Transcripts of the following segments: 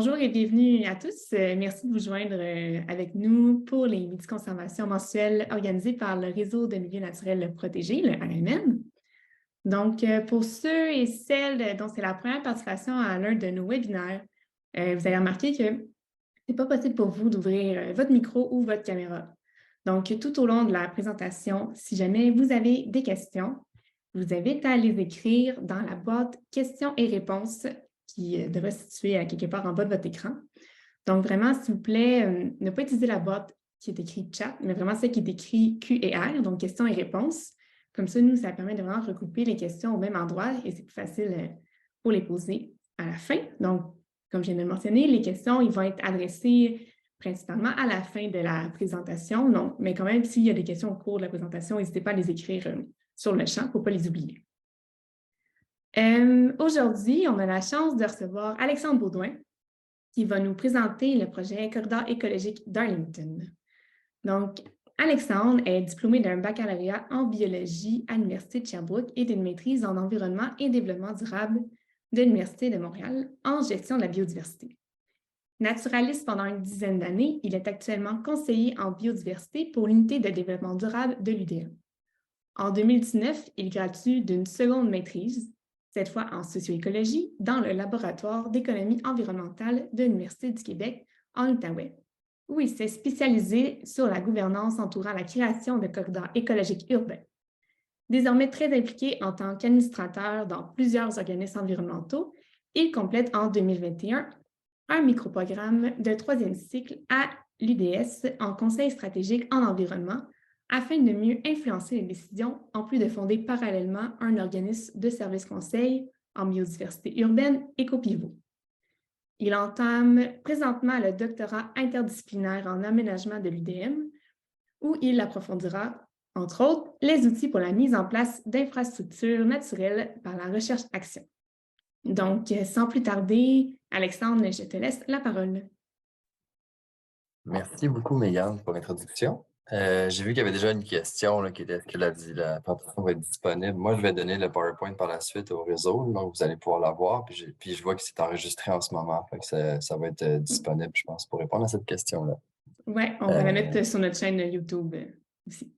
Bonjour et bienvenue à tous. Merci de vous joindre avec nous pour les midis conservation mensuels organisés par le Réseau de milieux naturels protégés, le RMM. Donc, pour ceux et celles dont c'est la première participation à l'un de nos webinaires, vous avez remarqué que ce n'est pas possible pour vous d'ouvrir votre micro ou votre caméra. Donc, tout au long de la présentation, si jamais vous avez des questions, je vous invite à les écrire dans la boîte questions et réponses qui devrait se situer à quelque part en bas de votre écran. Donc, vraiment, s'il vous plaît, ne pas utiliser la boîte qui est écrite chat, mais vraiment celle qui est écrite Q et R, donc questions et réponses. Comme ça, nous, ça permet de vraiment regrouper les questions au même endroit et c'est plus facile pour les poser à la fin. Donc, comme je viens de le mentionner, les questions, ils vont être adressées principalement à la fin de la présentation. Donc, mais quand même, s'il y a des questions au cours de la présentation, n'hésitez pas à les écrire sur le champ pour ne pas les oublier. Aujourd'hui, on a la chance de recevoir Alexandre Baudouin, qui va nous présenter le projet Corridor écologique d'Arlington. Donc, Alexandre est diplômé d'un baccalauréat en biologie à l'Université de Sherbrooke et d'une maîtrise en environnement et développement durable de l'Université de Montréal en gestion de la biodiversité. Naturaliste pendant une dizaine d'années, il est actuellement conseiller en biodiversité pour l'unité de développement durable de l'UDM. En 2019, il gratue d'une seconde maîtrise, cette fois en socio-écologie, dans le laboratoire d'économie environnementale de l'Université du Québec en Outaouais, où il s'est spécialisé sur la gouvernance entourant la création de corridors écologiques urbains. Désormais très impliqué en tant qu'administrateur dans plusieurs organismes environnementaux, il complète en 2021 un microprogramme de troisième cycle à l'UDS en conseil stratégique en environnement afin de mieux influencer les décisions, en plus de fonder parallèlement un organisme de service conseil en biodiversité urbaine EcoPivot. Il entame présentement le doctorat interdisciplinaire en aménagement de l'UDM, où il approfondira, entre autres, les outils pour la mise en place d'infrastructures naturelles par la recherche-action. Donc, sans plus tarder, Alexandre, je te laisse la parole. Merci beaucoup, Mégane, pour l'introduction. J'ai vu qu'il y avait déjà une question là, qui était est-ce que la présentation va être disponible. Moi, je vais donner le PowerPoint par la suite au réseau, donc vous allez pouvoir la voir. Puis je vois que c'est enregistré en ce moment, fait que ça va être disponible, je pense, pour répondre à cette question-là. Oui, on va la Euh, mettre sur notre chaîne YouTube aussi.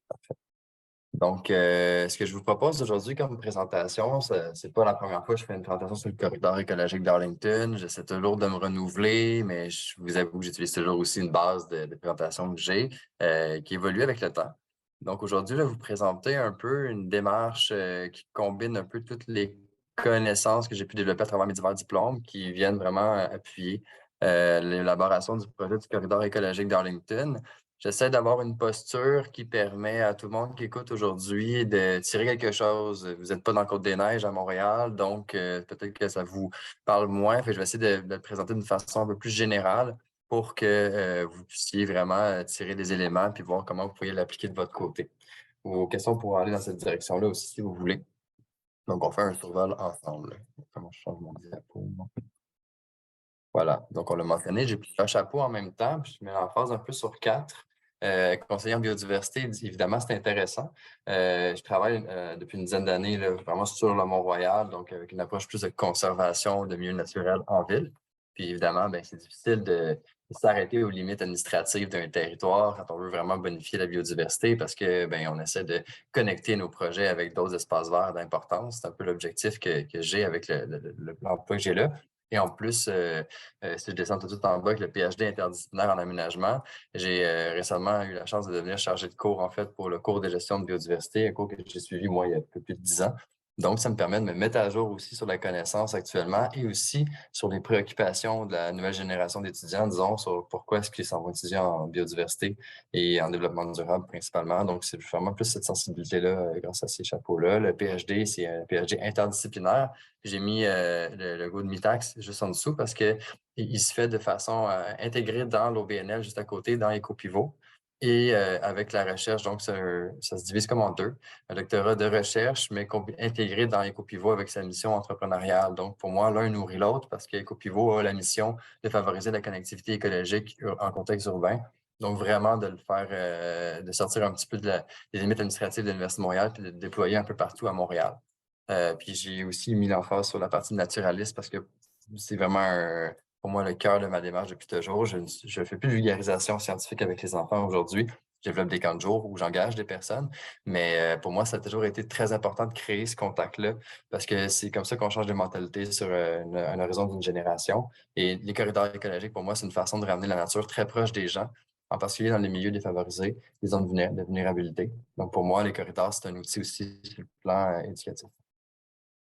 Donc, ce que je vous propose aujourd'hui comme présentation, c'est pas la première fois que je fais une présentation sur le corridor écologique d'Arlington. J'essaie toujours de me renouveler, mais je vous avoue que j'utilise toujours aussi une base de présentation que j'ai qui évolue avec le temps. Donc, aujourd'hui, je vais vous présenter un peu une démarche qui combine un peu toutes les connaissances que j'ai pu développer à travers mes divers diplômes qui viennent vraiment appuyer l'élaboration du projet du corridor écologique d'Arlington. J'essaie d'avoir une posture qui permet à tout le monde qui écoute aujourd'hui de tirer quelque chose. Vous n'êtes pas dans le Côte-des-Neiges à Montréal, donc peut-être que ça vous parle moins. Fait que je vais essayer de le présenter d'une façon un peu plus générale pour que vous puissiez vraiment tirer des éléments puis voir comment vous pourriez l'appliquer de votre côté. Vos questions pourront aller dans cette direction-là aussi si vous voulez. Donc, on fait un survol ensemble. Comment je change mon diapo? Voilà, donc on l'a mentionné, j'ai plusieurs chapeaux en même temps, puis je mets l'emphase un peu sur 4. Conseiller en biodiversité, évidemment, c'est intéressant. Je travaille depuis une dizaine d'années vraiment sur le Mont-Royal, donc avec une approche plus de conservation de milieux naturels en ville. Puis évidemment, ben, c'est difficile de s'arrêter aux limites administratives d'un territoire quand on veut vraiment bonifier la biodiversité parce que ben, on essaie de connecter nos projets avec d'autres espaces verts d'importance. C'est un peu l'objectif que j'ai avec l'emploi que j'ai là. Et en plus, si je descends tout de suite en bas avec le PhD interdisciplinaire en aménagement, j'ai récemment eu la chance de devenir chargé de cours, en fait, pour le cours de gestion de biodiversité, un cours que j'ai suivi, moi, il y a un peu plus de 10 ans. Donc, ça me permet de me mettre à jour aussi sur la connaissance actuellement et aussi sur les préoccupations de la nouvelle génération d'étudiants, disons, sur pourquoi est-ce qu'ils s'en vont étudier en biodiversité et en développement durable principalement. Donc, c'est vraiment plus cette sensibilité-là grâce à ces chapeaux-là. Le PhD, c'est un PhD interdisciplinaire. J'ai mis le logo de Mitax juste en dessous parce que il se fait de façon intégrée dans l'OBNL juste à côté, dans EcoPivot. Et avec la recherche, donc ça se divise comme en deux. Un doctorat de recherche, mais intégré dans EcoPivot avec sa mission entrepreneuriale. Donc, pour moi, l'un nourrit l'autre parce que EcoPivot a la mission de favoriser la connectivité écologique en contexte urbain. Donc, vraiment de le faire, de sortir un petit peu des limites administratives de l'Université de Montréal puis de le déployer un peu partout à Montréal. Puis j'ai aussi mis l'emphase sur la partie naturaliste parce que c'est vraiment pour moi le cœur de ma démarche depuis toujours. Je ne fais plus de vulgarisation scientifique avec les enfants aujourd'hui. Je développe des camps de jour où j'engage des personnes, mais pour moi, ça a toujours été très important de créer ce contact-là parce que c'est comme ça qu'on change de mentalité sur un horizon d'une génération. Et les corridors écologiques, pour moi, c'est une façon de ramener la nature très proche des gens, en particulier dans les milieux défavorisés, les zones de vulnérabilité. Donc, pour moi, les corridors, c'est un outil aussi sur le plan éducatif.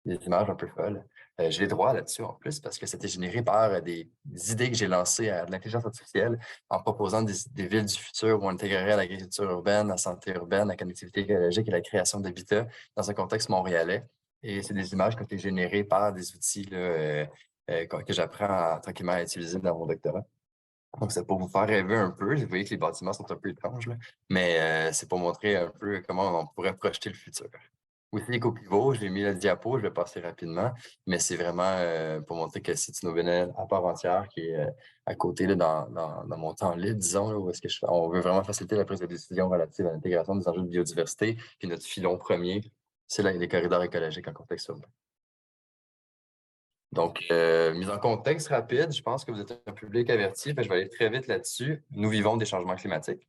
Des images un peu folles. J'ai les droits là-dessus en plus parce que c'était généré par des idées que j'ai lancées à de l'intelligence artificielle en proposant des villes du futur où on intégrerait l'agriculture urbaine, la santé urbaine, la connectivité écologique et la création d'habitats dans un contexte montréalais. Et c'est des images qui ont été générées par des outils là, que j'apprends tranquillement à utiliser dans mon doctorat. Donc, c'est pour vous faire rêver un peu. Vous voyez que les bâtiments sont un peu étranges, là, mais c'est pour montrer un peu comment on pourrait projeter le futur. Aussi, l'éco-pivot, j'ai mis la diapo, je vais passer rapidement, mais c'est vraiment pour montrer que c'est une aubaine à part entière qui est à côté là, dans mon temps libre, disons, là, où est-ce que on veut vraiment faciliter la prise de décision relative à l'intégration des enjeux de biodiversité. Puis notre filon premier, c'est les corridors écologiques en contexte urbain. Donc, mise en contexte rapide, je pense que vous êtes un public averti, fait que je vais aller très vite là-dessus. Nous vivons des changements climatiques.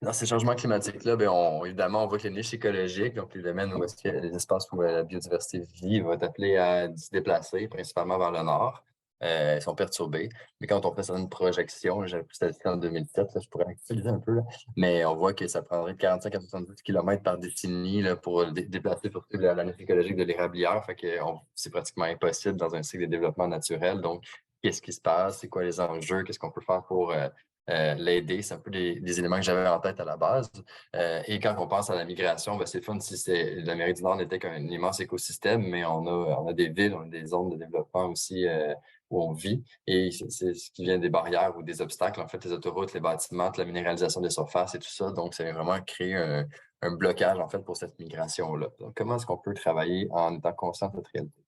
Dans ces changements climatiques-là, ben, évidemment, on voit que les niches écologiques, donc les domaines où est-ce qu'il y a les espaces où la biodiversité vit, vont être appelés à se déplacer, principalement vers le nord. Ils sont perturbés. Mais quand on fait certaines projections, j'avais plus statistique en 2007, là, je pourrais actualiser un peu, là, mais on voit que ça prendrait de 45 à 70 km par décennie là, pour déplacer surtout la niche écologique de l'érablière. Fait que c'est pratiquement impossible dans un cycle de développement naturel. Donc, qu'est-ce qui se passe? C'est quoi les enjeux? Qu'est-ce qu'on peut faire pour l'aider? C'est un peu des éléments que j'avais en tête à la base. Et quand on pense à la migration, ben, c'est fun si l'Amérique du Nord n'était qu'un immense écosystème, mais on a des villes, on a des zones de développement aussi où on vit. Et c'est ce qui vient des barrières ou des obstacles, en fait, les autoroutes, les bâtiments, la minéralisation des surfaces et tout ça. Donc, ça vient vraiment créer un blocage, en fait, pour cette migration-là. Donc, comment est-ce qu'on peut travailler en étant conscient de cette réalité?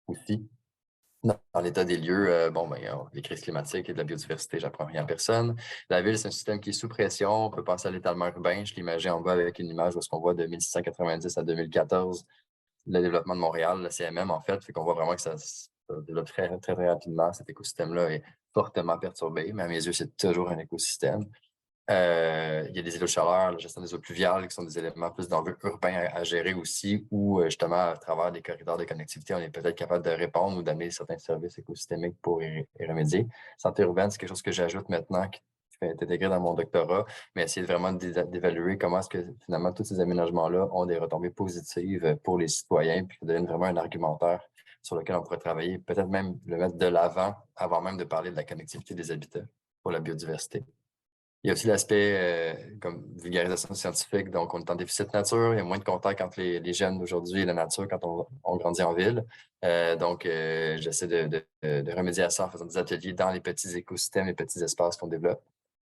Aussi, dans l'état des lieux, les crises climatiques et de la biodiversité, j'apprends rien à personne. La ville, c'est un système qui est sous pression. On peut penser à l'étalement urbain. Je l'imagine en bas avec une image où est-ce qu'on voit de 1690 à 2014 le développement de Montréal, le CMM, en fait. Fait qu'on voit vraiment que ça se développe très, très, très rapidement. Cet écosystème-là est fortement perturbé, mais à mes yeux, c'est toujours un écosystème. Il y a des îlots de chaleur, la gestion des eaux pluviales qui sont des éléments plus d'enjeux urbains à gérer aussi, où justement, à travers des corridors de connectivité, on est peut-être capable de répondre ou d'amener certains services écosystémiques pour y remédier. Santé urbaine, c'est quelque chose que j'ajoute maintenant qui fait être intégré dans mon doctorat, mais essayer vraiment d'évaluer comment est-ce que finalement tous ces aménagements-là ont des retombées positives pour les citoyens, puis ça devient vraiment un argumentaire sur lequel on pourrait travailler, peut-être même le mettre de l'avant avant même de parler de la connectivité des habitats pour la biodiversité. Il y a aussi l'aspect comme vulgarisation scientifique. Donc, on est en déficit nature. Il y a moins de contact entre les jeunes d'aujourd'hui et la nature quand on grandit en ville. J'essaie de remédier à ça en faisant des ateliers dans les petits écosystèmes, les petits espaces qu'on développe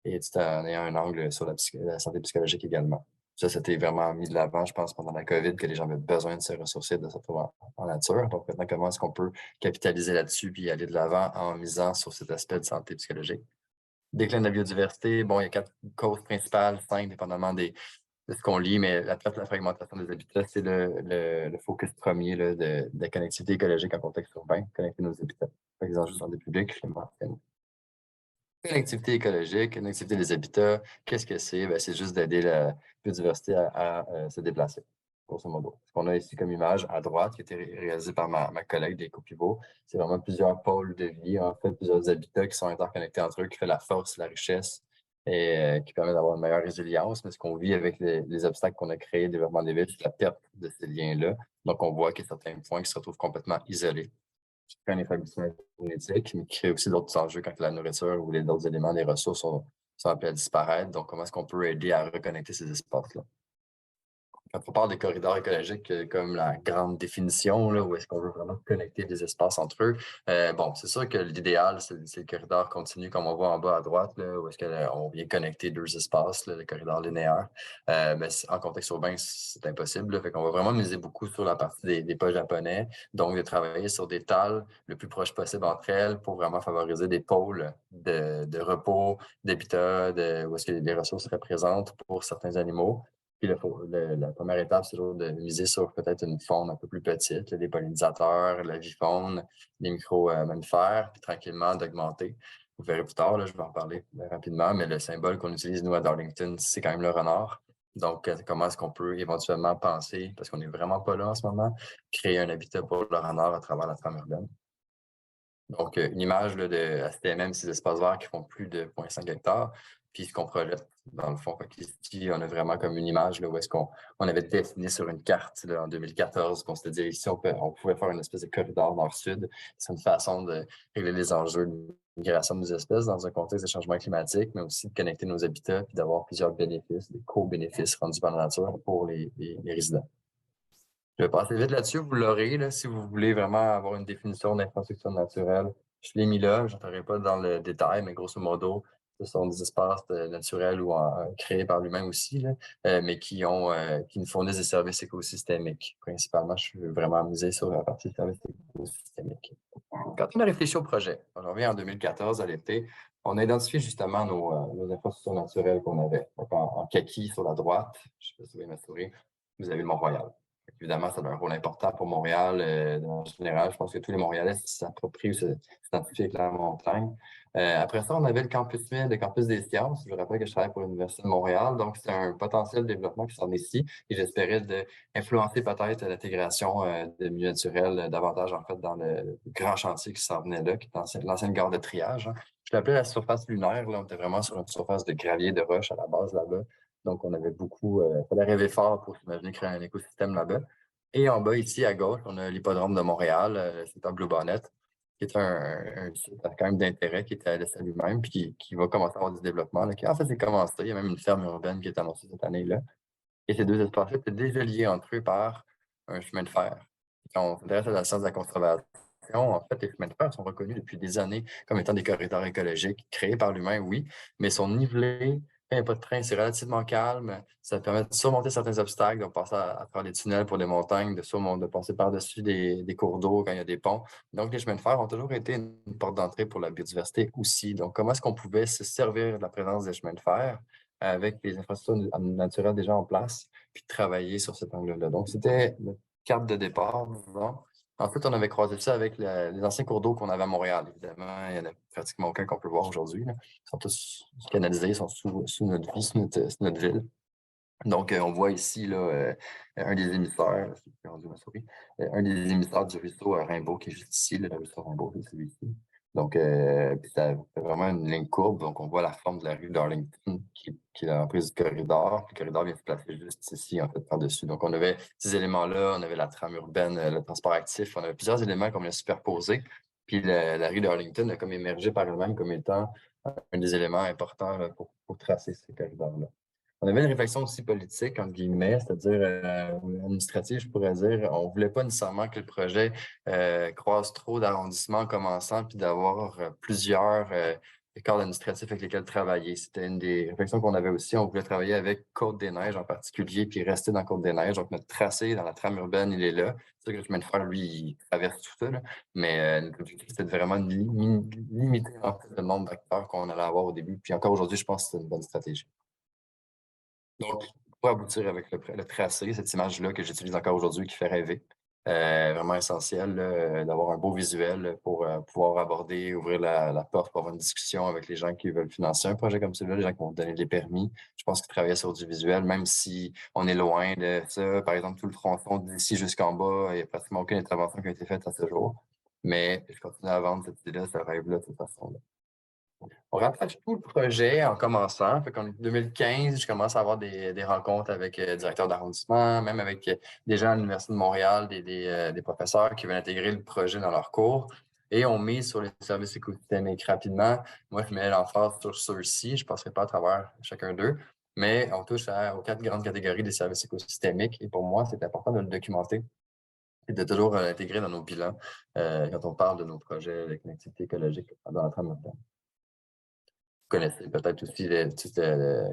et tout en ayant un angle sur la santé psychologique également. Ça, c'était vraiment mis de l'avant, je pense, pendant la COVID, que les gens avaient besoin de se ressourcer, de se retrouver en nature. Donc, maintenant, comment est-ce qu'on peut capitaliser là-dessus puis aller de l'avant en misant sur cet aspect de santé psychologique? Déclin de la biodiversité, bon, il y a 4 causes principales, 5 dépendamment de ce qu'on lit, mais la perte de la fragmentation des habitats, c'est le focus premier là, de la connectivité écologique en contexte urbain, connecter nos habitats. Par exemple, juste dans des publics, je le mentionne. Connectivité écologique, connectivité des habitats, qu'est-ce que c'est? Ben, c'est juste d'aider la biodiversité à se déplacer, grosso modo. Ce qu'on a ici comme image à droite, qui a été réalisée par ma collègue des Pivot, c'est vraiment plusieurs pôles de vie, en fait, plusieurs habitats qui sont interconnectés entre eux, qui fait la force, la richesse et qui permet d'avoir une meilleure résilience. Mais ce qu'on vit avec les obstacles qu'on a créés, le développement des villes, c'est la perte de ces liens-là. Donc, on voit qu'il y a certains points qui se retrouvent complètement isolés qui crée un établissement génétique, mais qui crée aussi d'autres enjeux quand la nourriture ou les d'autres éléments, les ressources sont appelés à disparaître. Donc, comment est-ce qu'on peut aider à reconnecter ces espaces-là? Quand on parle des corridors écologiques comme la grande définition, là, où est-ce qu'on veut vraiment connecter des espaces entre eux, bon, c'est sûr que l'idéal, c'est le corridor continu, comme on voit en bas à droite, là, où est-ce qu'on vient connecter deux espaces, là, le corridor linéaire. Mais en contexte urbain, c'est impossible. Là, fait qu'on va vraiment miser beaucoup sur la partie des pas japonais, donc de travailler sur des tales le plus proche possible entre elles pour vraiment favoriser des pôles de repos, d'habitat, où est-ce que les ressources seraient présentes pour certains animaux. Puis la première étape, c'est toujours de miser sur peut-être une faune un peu plus petite, là, des pollinisateurs, la vie-faune, les micro-mammifères, puis tranquillement d'augmenter. Vous verrez plus tard, là, je vais en parler rapidement, mais le symbole qu'on utilise, nous, à Darlington, c'est quand même le renard. Donc, comment est-ce qu'on peut éventuellement penser, parce qu'on n'est vraiment pas là en ce moment, créer un habitat pour le renard à travers la trame urbaine. Donc, une image là, de ASTMM, ces espaces verts qui font plus de 0,5 hectares, puis ce qu'on projette dans le fond. Ici, on a vraiment comme une image là, où est-ce qu'on avait dessiné sur une carte là, en 2014, qu'on s'était dit ici, on pouvait faire une espèce de corridor nord-sud. C'est une façon de régler les enjeux de migration de nos espèces dans un contexte de changement climatique, mais aussi de connecter nos habitats puis d'avoir plusieurs bénéfices, des co-bénéfices rendus par la nature pour les résidents. Je vais passer vite là-dessus, vous l'aurez, là, si vous voulez vraiment avoir une définition d'infrastructure naturelle. Je l'ai mis là, je n'entrerai pas dans le détail, mais grosso modo, ce sont des espaces naturels ou créés par lui-même aussi, là, mais qui nous fournissent des services écosystémiques. Principalement, je suis vraiment amusé sur la partie services écosystémiques. Quand on a réfléchi au projet, on revient en 2014 à l'été, on a identifié justement nos infrastructures naturelles qu'on avait. Donc, en kaki sur la droite, je ne sais pas si vous voyez ma souris, vous avez le Mont-Royal. Évidemment, ça a un rôle important pour Montréal en général. Je pense que tous les Montréalais s'approprient ou s'identifient avec la montagne. Après ça, on avait le campus MID, le campus des sciences. Je rappelle que je travaille pour l'Université de Montréal, donc c'est un potentiel développement qui s'en est ici. Et j'espérais d'influencer peut-être l'intégration de milieux naturels davantage en fait dans le grand chantier qui s'en venait là, qui est l'ancienne gare de triage. Hein. Je l'appelais la surface lunaire. Là, on était vraiment sur une surface de gravier, de roche à la base là-bas. Donc, on avait beaucoup, il fallait rêver fort pour s'imaginer créer un écosystème là-bas. Et en bas, ici, à gauche, on a l'hippodrome de Montréal, c'est un Blue Bonnet, qui est un site quand même d'intérêt, qui est à l'essai lui-même, puis qui va commencer à avoir du développement. Là, qui, en fait, c'est commencé. Il y a même une ferme urbaine qui est annoncée cette année-là. Et ces deux espaces-là étaient déjà liés entre eux par un chemin de fer. Quand on s'intéresse à la science de la conservation, en fait, les chemins de fer sont reconnus depuis des années comme étant des corridors écologiques créés par l'humain, oui, mais sont nivelés. Quand il n'y a pas de train, c'est relativement calme. Ça permet de surmonter certains obstacles, de passer à travers des tunnels pour des montagnes, de passer par-dessus des cours d'eau quand il y a des ponts. Donc, les chemins de fer ont toujours été une porte d'entrée pour la biodiversité aussi. Donc, comment est-ce qu'on pouvait se servir de la présence des chemins de fer avec les infrastructures naturelles déjà en place, puis travailler sur cet angle-là. Donc, c'était notre carte de départ, disons. Ensuite, on avait croisé ça avec les anciens cours d'eau qu'on avait à Montréal. Évidemment, il n'y en a pratiquement aucun qu'on peut voir aujourd'hui. Ils sont tous canalisés, ils sont sous notre vie, sous notre ville. Donc, on voit ici là, un des émissaires, un des émissaires du ruisseau Rimbaud qui est juste ici, le ruisseau Rimbaud, c'est celui-ci. Donc, puis ça fait vraiment une ligne courbe. Donc, on voit la forme de la rue Darlington qui est la prise du corridor. Le corridor vient se placer juste ici, en fait, par-dessus. Donc, on avait ces éléments-là, on avait la trame urbaine, le transport actif, on avait plusieurs éléments qu'on a superposés. Puis la rue Darlington a comme émergé par elle-même comme étant un des éléments importants là, pour tracer ce corridor-là. On avait une réflexion aussi politique, entre guillemets, c'est-à-dire administrative, je pourrais dire. On ne voulait pas nécessairement que le projet croise trop d'arrondissements en commençant, puis d'avoir plusieurs corps administratifs avec lesquels travailler. C'était une des réflexions qu'on avait aussi. On voulait travailler avec Côte-des-Neiges en particulier, puis rester dans Côte-des-Neiges. Donc, notre tracé dans la trame urbaine, il est là. C'est sûr que le chemin de fer, lui, il traverse tout ça, là. Mais notre objectif, c'était vraiment de limiter en fait, le nombre d'acteurs qu'on allait avoir au début. Puis encore aujourd'hui, je pense que c'est une bonne stratégie. Donc, pour aboutir avec le tracé, cette image-là que j'utilise encore aujourd'hui qui fait rêver, vraiment essentiel d'avoir un beau visuel pour pouvoir aborder, ouvrir la porte pour avoir une discussion avec les gens qui veulent financer un projet comme celui-là, les gens qui vont donner des permis. Je pense que travailler sur du visuel, même si on est loin de ça, par exemple, tout le tronçon d'ici jusqu'en bas, il n'y a pratiquement aucune intervention qui a été faite à ce jour. Mais je continue à vendre cette idée-là, ce rêve-là de cette façon-là. On rattrape tout le projet en commençant. Fait qu'en 2015, je commence à avoir des rencontres avec directeurs d'arrondissement, même avec des gens à l'Université de Montréal, des professeurs qui veulent intégrer le projet dans leurs cours. Et on mise sur les services écosystémiques rapidement. Moi, je mets l'emphase sur ceux-ci. Je ne passerai pas à travers chacun d'eux. Mais on touche aux 4 grandes catégories des services écosystémiques. Et pour moi, c'est important de le documenter et de toujours l'intégrer dans nos bilans quand on parle de nos projets avec une activité écologique dans la trame urbaine. Vous connaissez peut-être aussi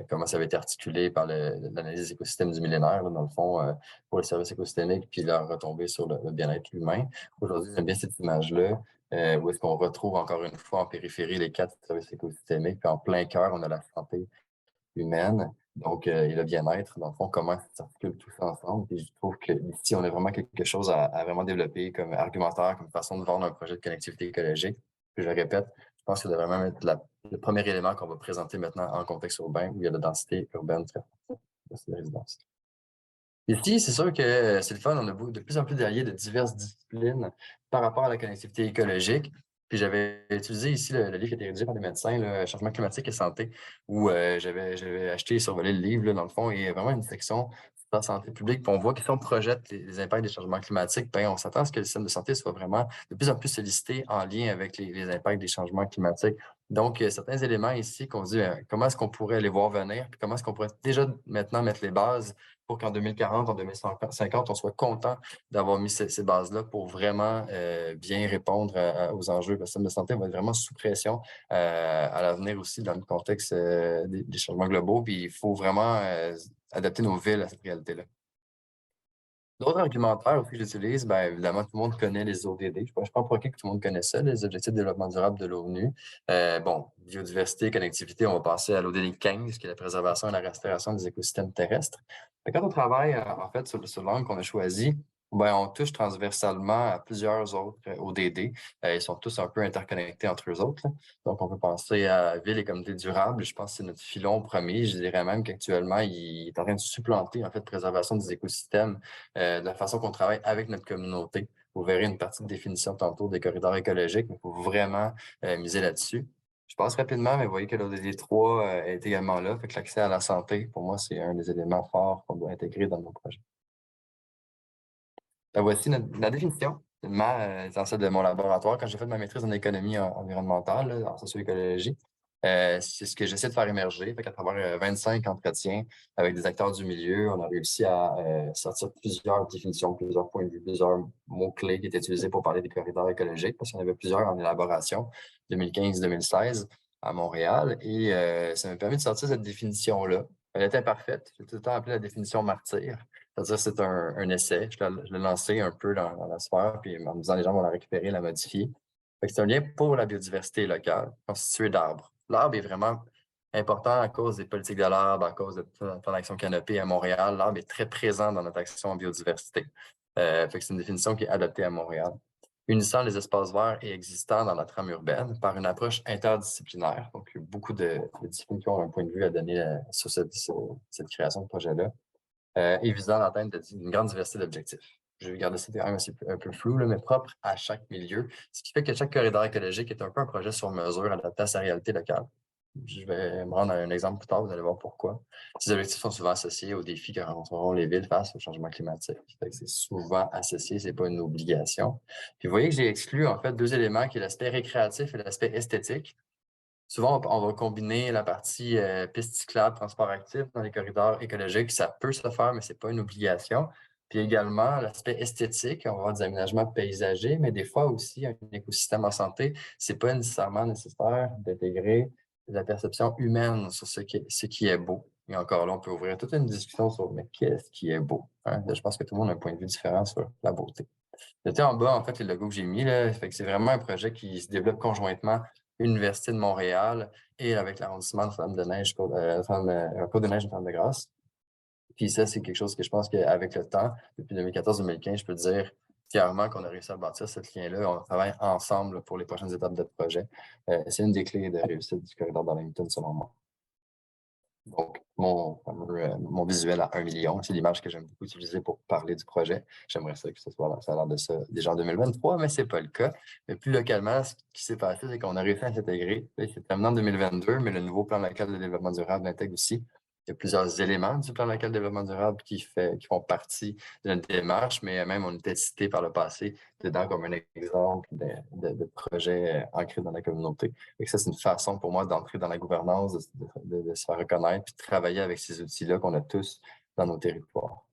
comment ça avait été articulé par l'analyse des écosystèmes du millénaire, là, dans le fond, pour les services écosystémiques, puis leur retombée sur le bien-être humain. Aujourd'hui, j'aime bien cette image-là, où est-ce qu'on retrouve encore une fois en périphérie les 4 services écosystémiques, puis en plein cœur, on a la santé humaine. Donc, et le bien-être, dans le fond, comment ça s'articule tout ça ensemble. Puis je trouve qu'ici, on a vraiment quelque chose à vraiment développer comme argumentaire, comme façon de vendre un projet de connectivité écologique. Puis je le répète, je pense que ça doit vraiment être le premier élément qu'on va présenter maintenant en contexte urbain, où il y a la densité urbaine très forte de résidence. Ici, c'est sûr que c'est le fun. On a de plus en plus d'alliés de diverses disciplines par rapport à la connectivité écologique. Puis j'avais utilisé ici le livre qui a été rédigé par des médecins, là, Changement climatique et santé, où j'avais acheté et survolé le livre, là, dans le fond, et il y a vraiment une section sur la santé publique. Puis on voit que si on projette les impacts des changements climatiques, ben, on s'attend à ce que le système de santé soit vraiment de plus en plus sollicité en lien avec les impacts des changements climatiques. Donc, certains éléments ici qu'on se dit, comment est-ce qu'on pourrait les voir venir, puis comment est-ce qu'on pourrait déjà maintenant mettre les bases pour qu'en 2040, en 2050, on soit content d'avoir mis ces bases-là pour vraiment bien répondre aux enjeux. Le système de santé va être vraiment sous pression à l'avenir aussi dans le contexte des changements globaux. Puis il faut vraiment adapter nos villes à cette réalité-là. D'autres argumentaires aussi que j'utilise, bien évidemment, tout le monde connaît les ODD. Je pense pour qui que tout le monde connaît ça, les Objectifs de développement durable de l'ONU. Bon, biodiversité, connectivité, on va passer à l'ODD 15, qui est la préservation et la restauration des écosystèmes terrestres. Mais quand on travaille, en fait, sur l'angle qu'on a choisi, ben, on touche transversalement à plusieurs autres ODD. Ils sont tous un peu interconnectés entre eux autres, là. Donc, on peut penser à ville et communauté durable. Je pense que c'est notre filon premier. Je dirais même qu'actuellement, il est en train de supplanter, en fait, préservation des écosystèmes de la façon qu'on travaille avec notre communauté. Vous verrez une partie de définition tantôt des corridors écologiques, mais il faut vraiment miser là-dessus. Je passe rapidement, mais vous voyez que l'ODD 3 est également là. Fait que l'accès à la santé, pour moi, c'est un des éléments forts qu'on doit intégrer dans nos projets. Voici la définition essentielle de mon laboratoire. Quand j'ai fait ma maîtrise en économie environnementale, là, en socio-écologie, c'est ce que j'essaie de faire émerger. Fait qu'à travers 25 entretiens avec des acteurs du milieu, on a réussi à sortir plusieurs définitions, plusieurs points de vue, plusieurs mots-clés qui étaient utilisés pour parler des corridors écologiques, parce qu'il y en avait plusieurs en élaboration, 2015-2016 à Montréal. Et ça m'a permis de sortir cette définition-là. Elle était parfaite. J'ai tout le temps appelé la définition martyr. C'est-à-dire c'est un essai. Je l'ai lancé un peu dans la sphère, puis en me disant les gens vont la récupérer, la modifier. C'est un lien pour la biodiversité locale, constitué d'arbres. L'arbre est vraiment important à cause des politiques de l'arbre, à cause de ton action canopée à Montréal. L'arbre est très présent dans notre action en biodiversité. C'est une définition qui est adaptée à Montréal. Unissant les espaces verts et existants dans la trame urbaine par une approche interdisciplinaire. Donc, il y a beaucoup de disciplines qui ont un point de vue à donner sur cette création de projet-là. Et visant l'atteinte d'une grande diversité d'objectifs. Je vais garder ça quand même un peu flou, là, mais propre à chaque milieu, ce qui fait que chaque corridor écologique est un peu un projet sur mesure adapté à sa réalité locale. Je vais me rendre à un exemple plus tard, vous allez voir pourquoi. Ces objectifs sont souvent associés aux défis que rencontreront les villes face au changement climatique. C'est souvent associé, c'est pas une obligation. Puis vous voyez que j'ai exclu en fait deux éléments qui est l'aspect récréatif et l'aspect esthétique. Souvent, on va combiner la partie piste cyclable, transport actif dans les corridors écologiques. Ça peut se faire, mais c'est pas une obligation. Puis également, l'aspect esthétique, on va avoir des aménagements paysagers, mais des fois aussi, un écosystème en santé, c'est pas nécessairement nécessaire d'intégrer la perception humaine sur ce qui est beau. Et encore là, on peut ouvrir toute une discussion sur mais qu'est-ce qui est beau, hein? Là, je pense que tout le monde a un point de vue différent sur la beauté. C'était en bas, en fait, les logos que j'ai mis, là. Fait que c'est vraiment un projet qui se développe conjointement l'Université de Montréal et avec l'arrondissement de Femme-de-Neige, Côte-de-Neige, Femme-de-Grâce. Puis ça, c'est quelque chose que je pense qu'avec le temps, depuis 2014-2015, je peux dire fièrement qu'on a réussi à bâtir ce lien-là. On travaille ensemble pour les prochaines étapes de projet. C'est une des clés de réussite du corridor d'Arlington, selon moi. Donc, mon visuel à 1 million, c'est l'image que j'aime beaucoup utiliser pour parler du projet. J'aimerais ça que ce soit ça a l'air de ça déjà en 2023, mais c'est pas le cas. Mais plus localement, ce qui s'est passé, c'est qu'on a réussi à s'intégrer. C'est terminé en 2022, mais le nouveau plan local de développement durable l'intègre aussi. Il y a plusieurs éléments du plan local de développement durable qui font partie de notre démarche, mais même on était cité par le passé dedans comme un exemple de projet ancré dans la communauté. Et ça, c'est une façon pour moi d'entrer dans la gouvernance, de se faire reconnaître, puis de travailler avec ces outils-là qu'on a tous dans nos territoires.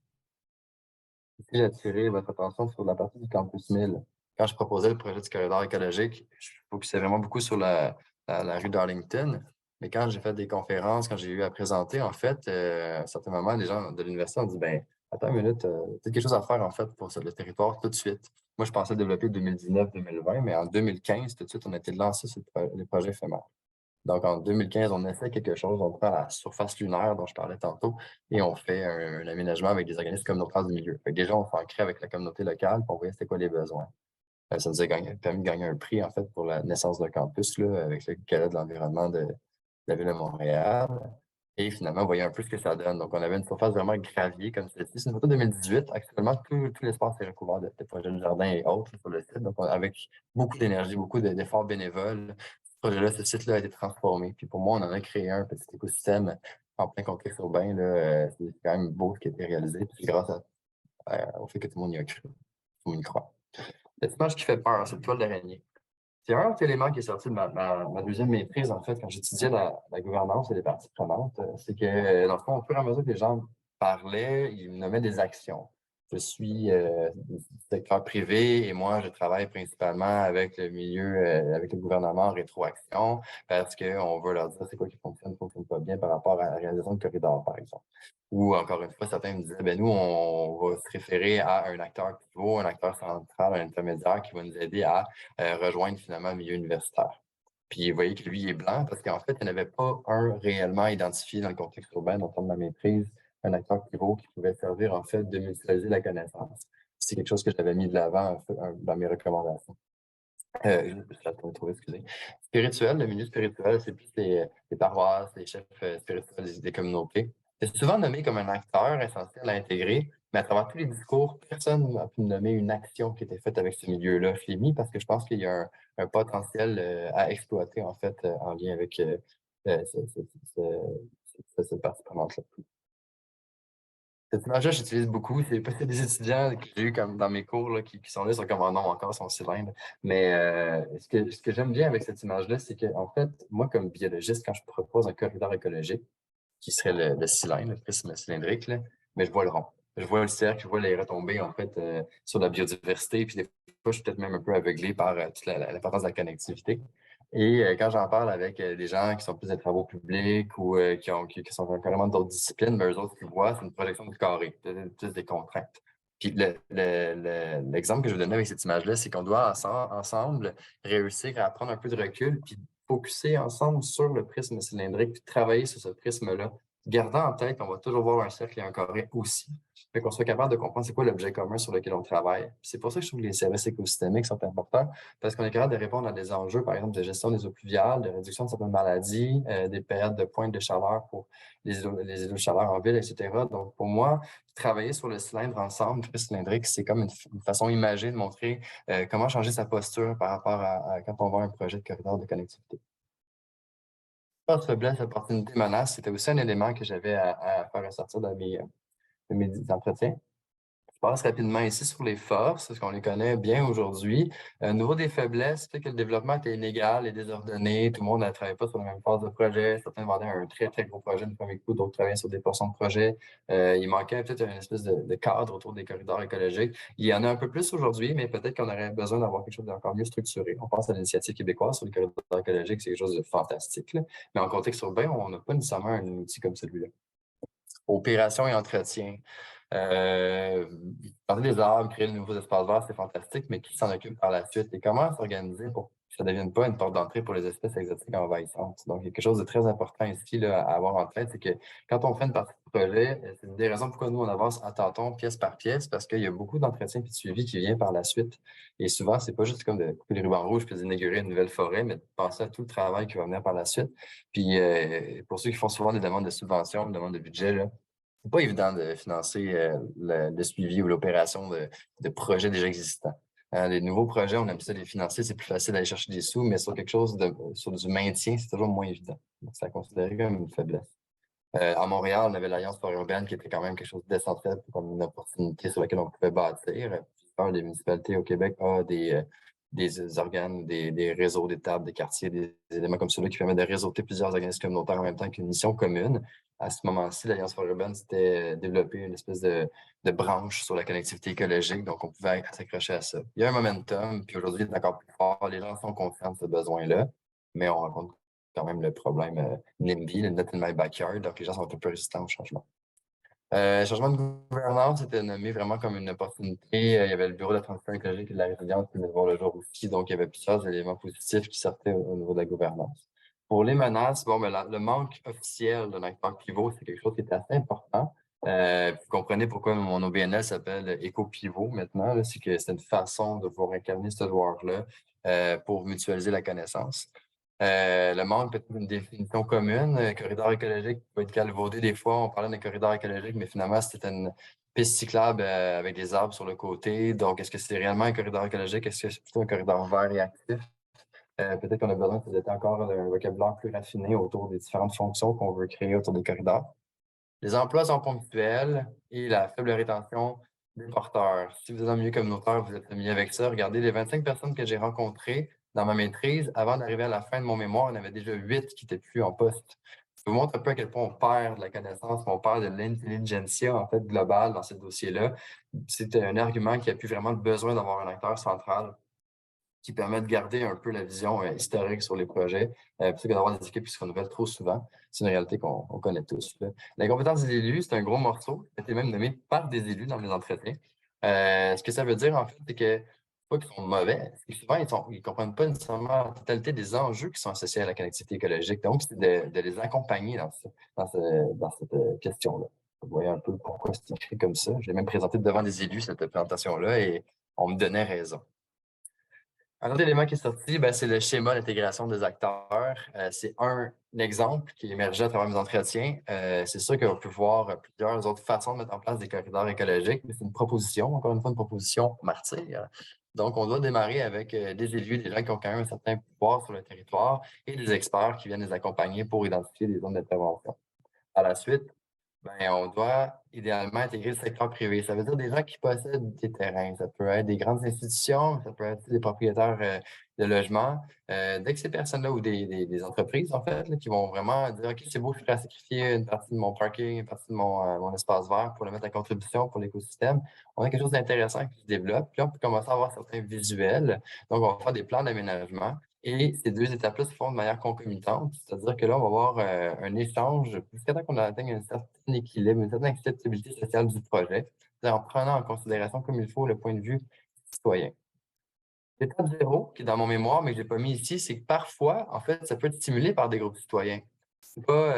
Ici, j'ai attiré votre attention sur la partie du campus 1000. Quand je proposais le projet du corridor écologique, je focusais vraiment beaucoup sur la rue d'Arlington. Mais quand j'ai fait des conférences, quand j'ai eu à présenter, en fait, à un certain moment, les gens de l'université ont dit, ben, attends une minute, peut-être quelque chose à faire, en fait, pour le territoire tout de suite. Moi, je pensais développer 2019-2020, mais en 2015, tout de suite, on a été lancé sur les projets éphémères. Donc, en 2015, on essaie quelque chose, on prend la surface lunaire dont je parlais tantôt et on fait un aménagement avec des organismes communautaires du milieu. Fait que déjà, on s'ancrait avec la communauté locale pour voir c'était quoi les besoins. Ça nous a permis de gagner un prix, en fait, pour la naissance d'un campus là, avec le Gala de l'environnement de la Ville de Montréal. Et finalement, vous voyez un peu ce que ça donne. Donc, on avait une surface vraiment gravier, comme celle-ci. C'est une photo de 2018. Actuellement, tout l'espace est recouvert de projets de jardin et autres sur le site. Donc, avec beaucoup d'énergie, beaucoup d'efforts bénévoles, ce projet-là, ce site-là a été transformé. Puis pour moi, on en a créé un petit écosystème en plein contexte urbain. Là. C'est quand même beau ce qui a été réalisé. Puis c'est grâce au fait que tout le monde y a cru. Tout le monde y croit. Cette image qui fait peur, cette toile d'araignée. C'est un autre élément qui est sorti de ma deuxième maîtrise, en fait, quand j'étudiais la gouvernance et les parties prenantes, c'est que, dans le fond, au fur et à mesure que les gens parlaient, ils me nommaient des actions. Je suis du secteur privé et moi, je travaille principalement avec le milieu, avec le gouvernement en rétroaction parce qu'on veut leur dire c'est quoi qui fonctionne pas bien par rapport à la réalisation de corridors, par exemple. Ou encore une fois, certains me disaient, ben nous, on va se référer à un acteur pivot, un acteur central, un intermédiaire qui va nous aider à rejoindre finalement le milieu universitaire. Puis vous voyez que lui, il est blanc parce qu'en fait, il n'y en avait pas un réellement identifié dans le contexte urbain, dans le cadre de ma maîtrise, un acteur pivot qui pouvait servir en fait de mutualiser la connaissance. C'est quelque chose que j'avais mis de l'avant en fait, dans mes recommandations. Je trouver, excusez. Spirituel, le milieu spirituel, c'est plus les paroisses, les chefs spirituels des communautés. C'est souvent nommé comme un acteur essentiel à intégrer, mais à travers tous les discours, personne n'a pu nommer une action qui était faite avec ce milieu-là. Je l'ai mis parce que je pense qu'il y a un potentiel à exploiter, en fait, en lien avec cette partie prenante-là. Cette image-là, j'utilise beaucoup. C'est pas des étudiants que j'ai eu comme dans mes cours là, qui sont là, sont comme oh non, encore son cylindre. Mais ce que j'aime bien avec cette image-là, c'est que en fait, moi, comme biologiste, quand je propose un corridor écologique, qui serait le cylindre, le prisme cylindrique, là, mais je vois le rond. Je vois le cercle, je vois les retombées en fait sur la biodiversité. Puis des fois, je suis peut-être même un peu aveuglé par toute l'importance de la connectivité. Et quand j'en parle avec des gens qui sont plus des travaux publics ou qui sont carrément d'autres disciplines, ben, eux autres, ce qu'ils voient, c'est une projection du carré, plus des contraintes. Puis l'exemple que je vais donner avec cette image-là, c'est qu'on doit ensemble réussir à prendre un peu de recul puis focuser ensemble sur le prisme cylindrique puis travailler sur ce prisme-là, gardant en tête qu'on va toujours voir un cercle et un carré aussi. Fait qu'on soit capable de comprendre c'est quoi l'objet commun sur lequel on travaille. Puis c'est pour ça que je trouve que les services écosystémiques sont importants, parce qu'on est capable de répondre à des enjeux, par exemple, de gestion des eaux pluviales, de réduction de certaines maladies, des périodes de pointe de chaleur pour les îlots de chaleur en ville, etc. Donc, pour moi, travailler sur le cylindre ensemble, le cylindrique, c'est comme une façon imagée de montrer comment changer sa posture par rapport à quand on voit un projet de corridor de connectivité. Force, faiblesse, opportunité, menace, c'était aussi un élément que j'avais à faire ressortir dans mes entretiens. Je passe rapidement ici sur les forces, parce qu'on les connaît bien aujourd'hui. Au niveau des faiblesses, c'est que le développement était inégal et désordonné. Tout le monde ne travaillait pas sur la même phase de projet. Certains vendaient un très, très gros projet du premier coup, d'autres travaillaient sur des portions de projet. Il manquait peut-être une espèce de cadre autour des corridors écologiques. Il y en a un peu plus aujourd'hui, mais peut-être qu'on aurait besoin d'avoir quelque chose d'encore mieux structuré. On pense à l'initiative québécoise sur les corridors écologiques, c'est quelque chose de fantastique, là. Mais en contexte urbain, on n'a pas nécessairement un outil comme celui-là. Opération et entretien. Planter des arbres, créer de nouveaux espaces verts, c'est fantastique, mais qui s'en occupe par la suite? Et comment s'organiser pour que ça ne devienne pas une porte d'entrée pour les espèces exotiques envahissantes? Donc, il y a quelque chose de très important ici là, à avoir en tête, c'est que quand on fait une partie de projet, c'est une des raisons pourquoi nous, on avance à tâtons, pièce par pièce, parce qu'il y a beaucoup d'entretien et de suivi qui vient par la suite. Et souvent, c'est pas juste comme de couper les rubans rouges puis d'inaugurer une nouvelle forêt, mais de penser à tout le travail qui va venir par la suite. Puis, pour ceux qui font souvent des demandes de subventions, des demandes de budget, là, c'est pas évident de financer le suivi ou l'opération de projets déjà existants. Les nouveaux projets, on aime ça les financer, c'est plus facile d'aller chercher des sous, mais sur quelque chose sur du maintien, c'est toujours moins évident. Donc, c'est à considérer comme une faiblesse. À Montréal, on avait l'Alliance forêt-urbaine qui était quand même quelque chose d'essentiel comme une opportunité sur laquelle on pouvait bâtir. Plusieurs des municipalités au Québec ont des organes, des réseaux, des tables, des quartiers, des éléments comme ceux-là qui permettent de réseauter plusieurs organismes communautaires en même temps qu'une mission commune. À ce moment-ci, l'Alliance forêt-urbaine s'était développée une espèce de branche sur la connectivité écologique, donc on pouvait s'accrocher à ça. Il y a un momentum, puis aujourd'hui, il est encore plus fort. Les gens sont conscients de ce besoin-là, mais on rencontre quand même le problème NIMBY, le Not in My Backyard, donc les gens sont un peu plus résistants au changement. Changement de gouvernance, c'était nommé vraiment comme une opportunité. Il y avait le bureau de la transition écologique et de la résilience qui venait de voir le jour aussi, donc il y avait plusieurs éléments positifs qui sortaient au niveau de la gouvernance. Pour les menaces, bon, ben, le manque officiel d'un acteur pivot, c'est quelque chose qui est assez important. Vous comprenez pourquoi mon OBNL s'appelle Éco-Pivot maintenant, là, c'est que c'est une façon de pouvoir incarner ce joueur-là pour mutualiser la connaissance. Le manque peut être une définition commune. Corridor écologique peut être galvaudé des fois. On parlait d'un corridor écologique, mais finalement, c'était une piste cyclable avec des arbres sur le côté. Donc, est-ce que c'est réellement un corridor écologique? Est-ce que c'est plutôt un corridor vert et actif? Peut-être qu'on a besoin peut-être encore d'un vocabulaire plus raffiné autour des différentes fonctions qu'on veut créer autour des corridors. Les emplois sont ponctuels et la faible rétention des porteurs. Si vous êtes en milieu communautaire, vous êtes familier avec ça. Regardez les 25 personnes que j'ai rencontrées dans ma maîtrise. Avant d'arriver à la fin de mon mémoire, il y en avait déjà 8 qui n'étaient plus en poste. Ça vous montre un peu à quel point on perd de la connaissance, on perd de l'intelligentsia en fait globale dans ce dossier-là. C'est un argument qui a plus vraiment besoin d'avoir un acteur central qui permet de garder un peu la vision historique sur les projets, plutôt que d'avoir des équipes qui se renouvellent trop souvent. C'est une réalité qu'on connaît tous, là. La compétence des élus, c'est un gros morceau, qui a été même nommé par des élus dans mes entretiens. Ce que ça veut dire, en fait, c'est que pas qu'ils sont mauvais, c'est que souvent, ils comprennent pas nécessairement la totalité des enjeux qui sont associés à la connectivité écologique. Donc, c'est de les accompagner dans cette question-là. Vous voyez un peu pourquoi c'est écrit comme ça. Je l'ai même présenté devant des élus, cette présentation-là, et on me donnait raison. Un autre élément qui est sorti, ben, c'est le schéma d'intégration des acteurs. C'est un exemple qui émergeait à travers mes entretiens. C'est sûr qu'on peut voir plusieurs autres façons de mettre en place des corridors écologiques, mais c'est une proposition, encore une fois, une proposition martyre. Donc, on doit démarrer avec des élus, des gens qui ont quand même un certain pouvoir sur le territoire et des experts qui viennent les accompagner pour identifier des zones d'intervention. À la suite, ben, on doit idéalement intégrer le secteur privé. Ça veut dire des gens qui possèdent des terrains. Ça peut être des grandes institutions, ça peut être des propriétaires de logements. Dès que ces personnes-là ou des entreprises, en fait, là, qui vont vraiment dire, OK, c'est beau, je suis prêt à sacrifier une partie de mon parking, une partie de mon espace vert pour le mettre à contribution pour l'écosystème, on a quelque chose d'intéressant qui se développe. Puis là, on peut commencer à avoir certains visuels. Donc, on va faire des plans d'aménagement. Et ces deux étapes-là se font de manière concomitante, c'est-à-dire que là, on va avoir un échange jusqu'à temps qu'on atteigne un certain équilibre, une certaine acceptabilité sociale du projet, c'est-à-dire en prenant en considération comme il faut le point de vue citoyen. L'étape zéro, qui est dans mon mémoire, mais que je l'ai pas mis ici, c'est que parfois, en fait, ça peut être stimulé par des groupes citoyens. C'est pas,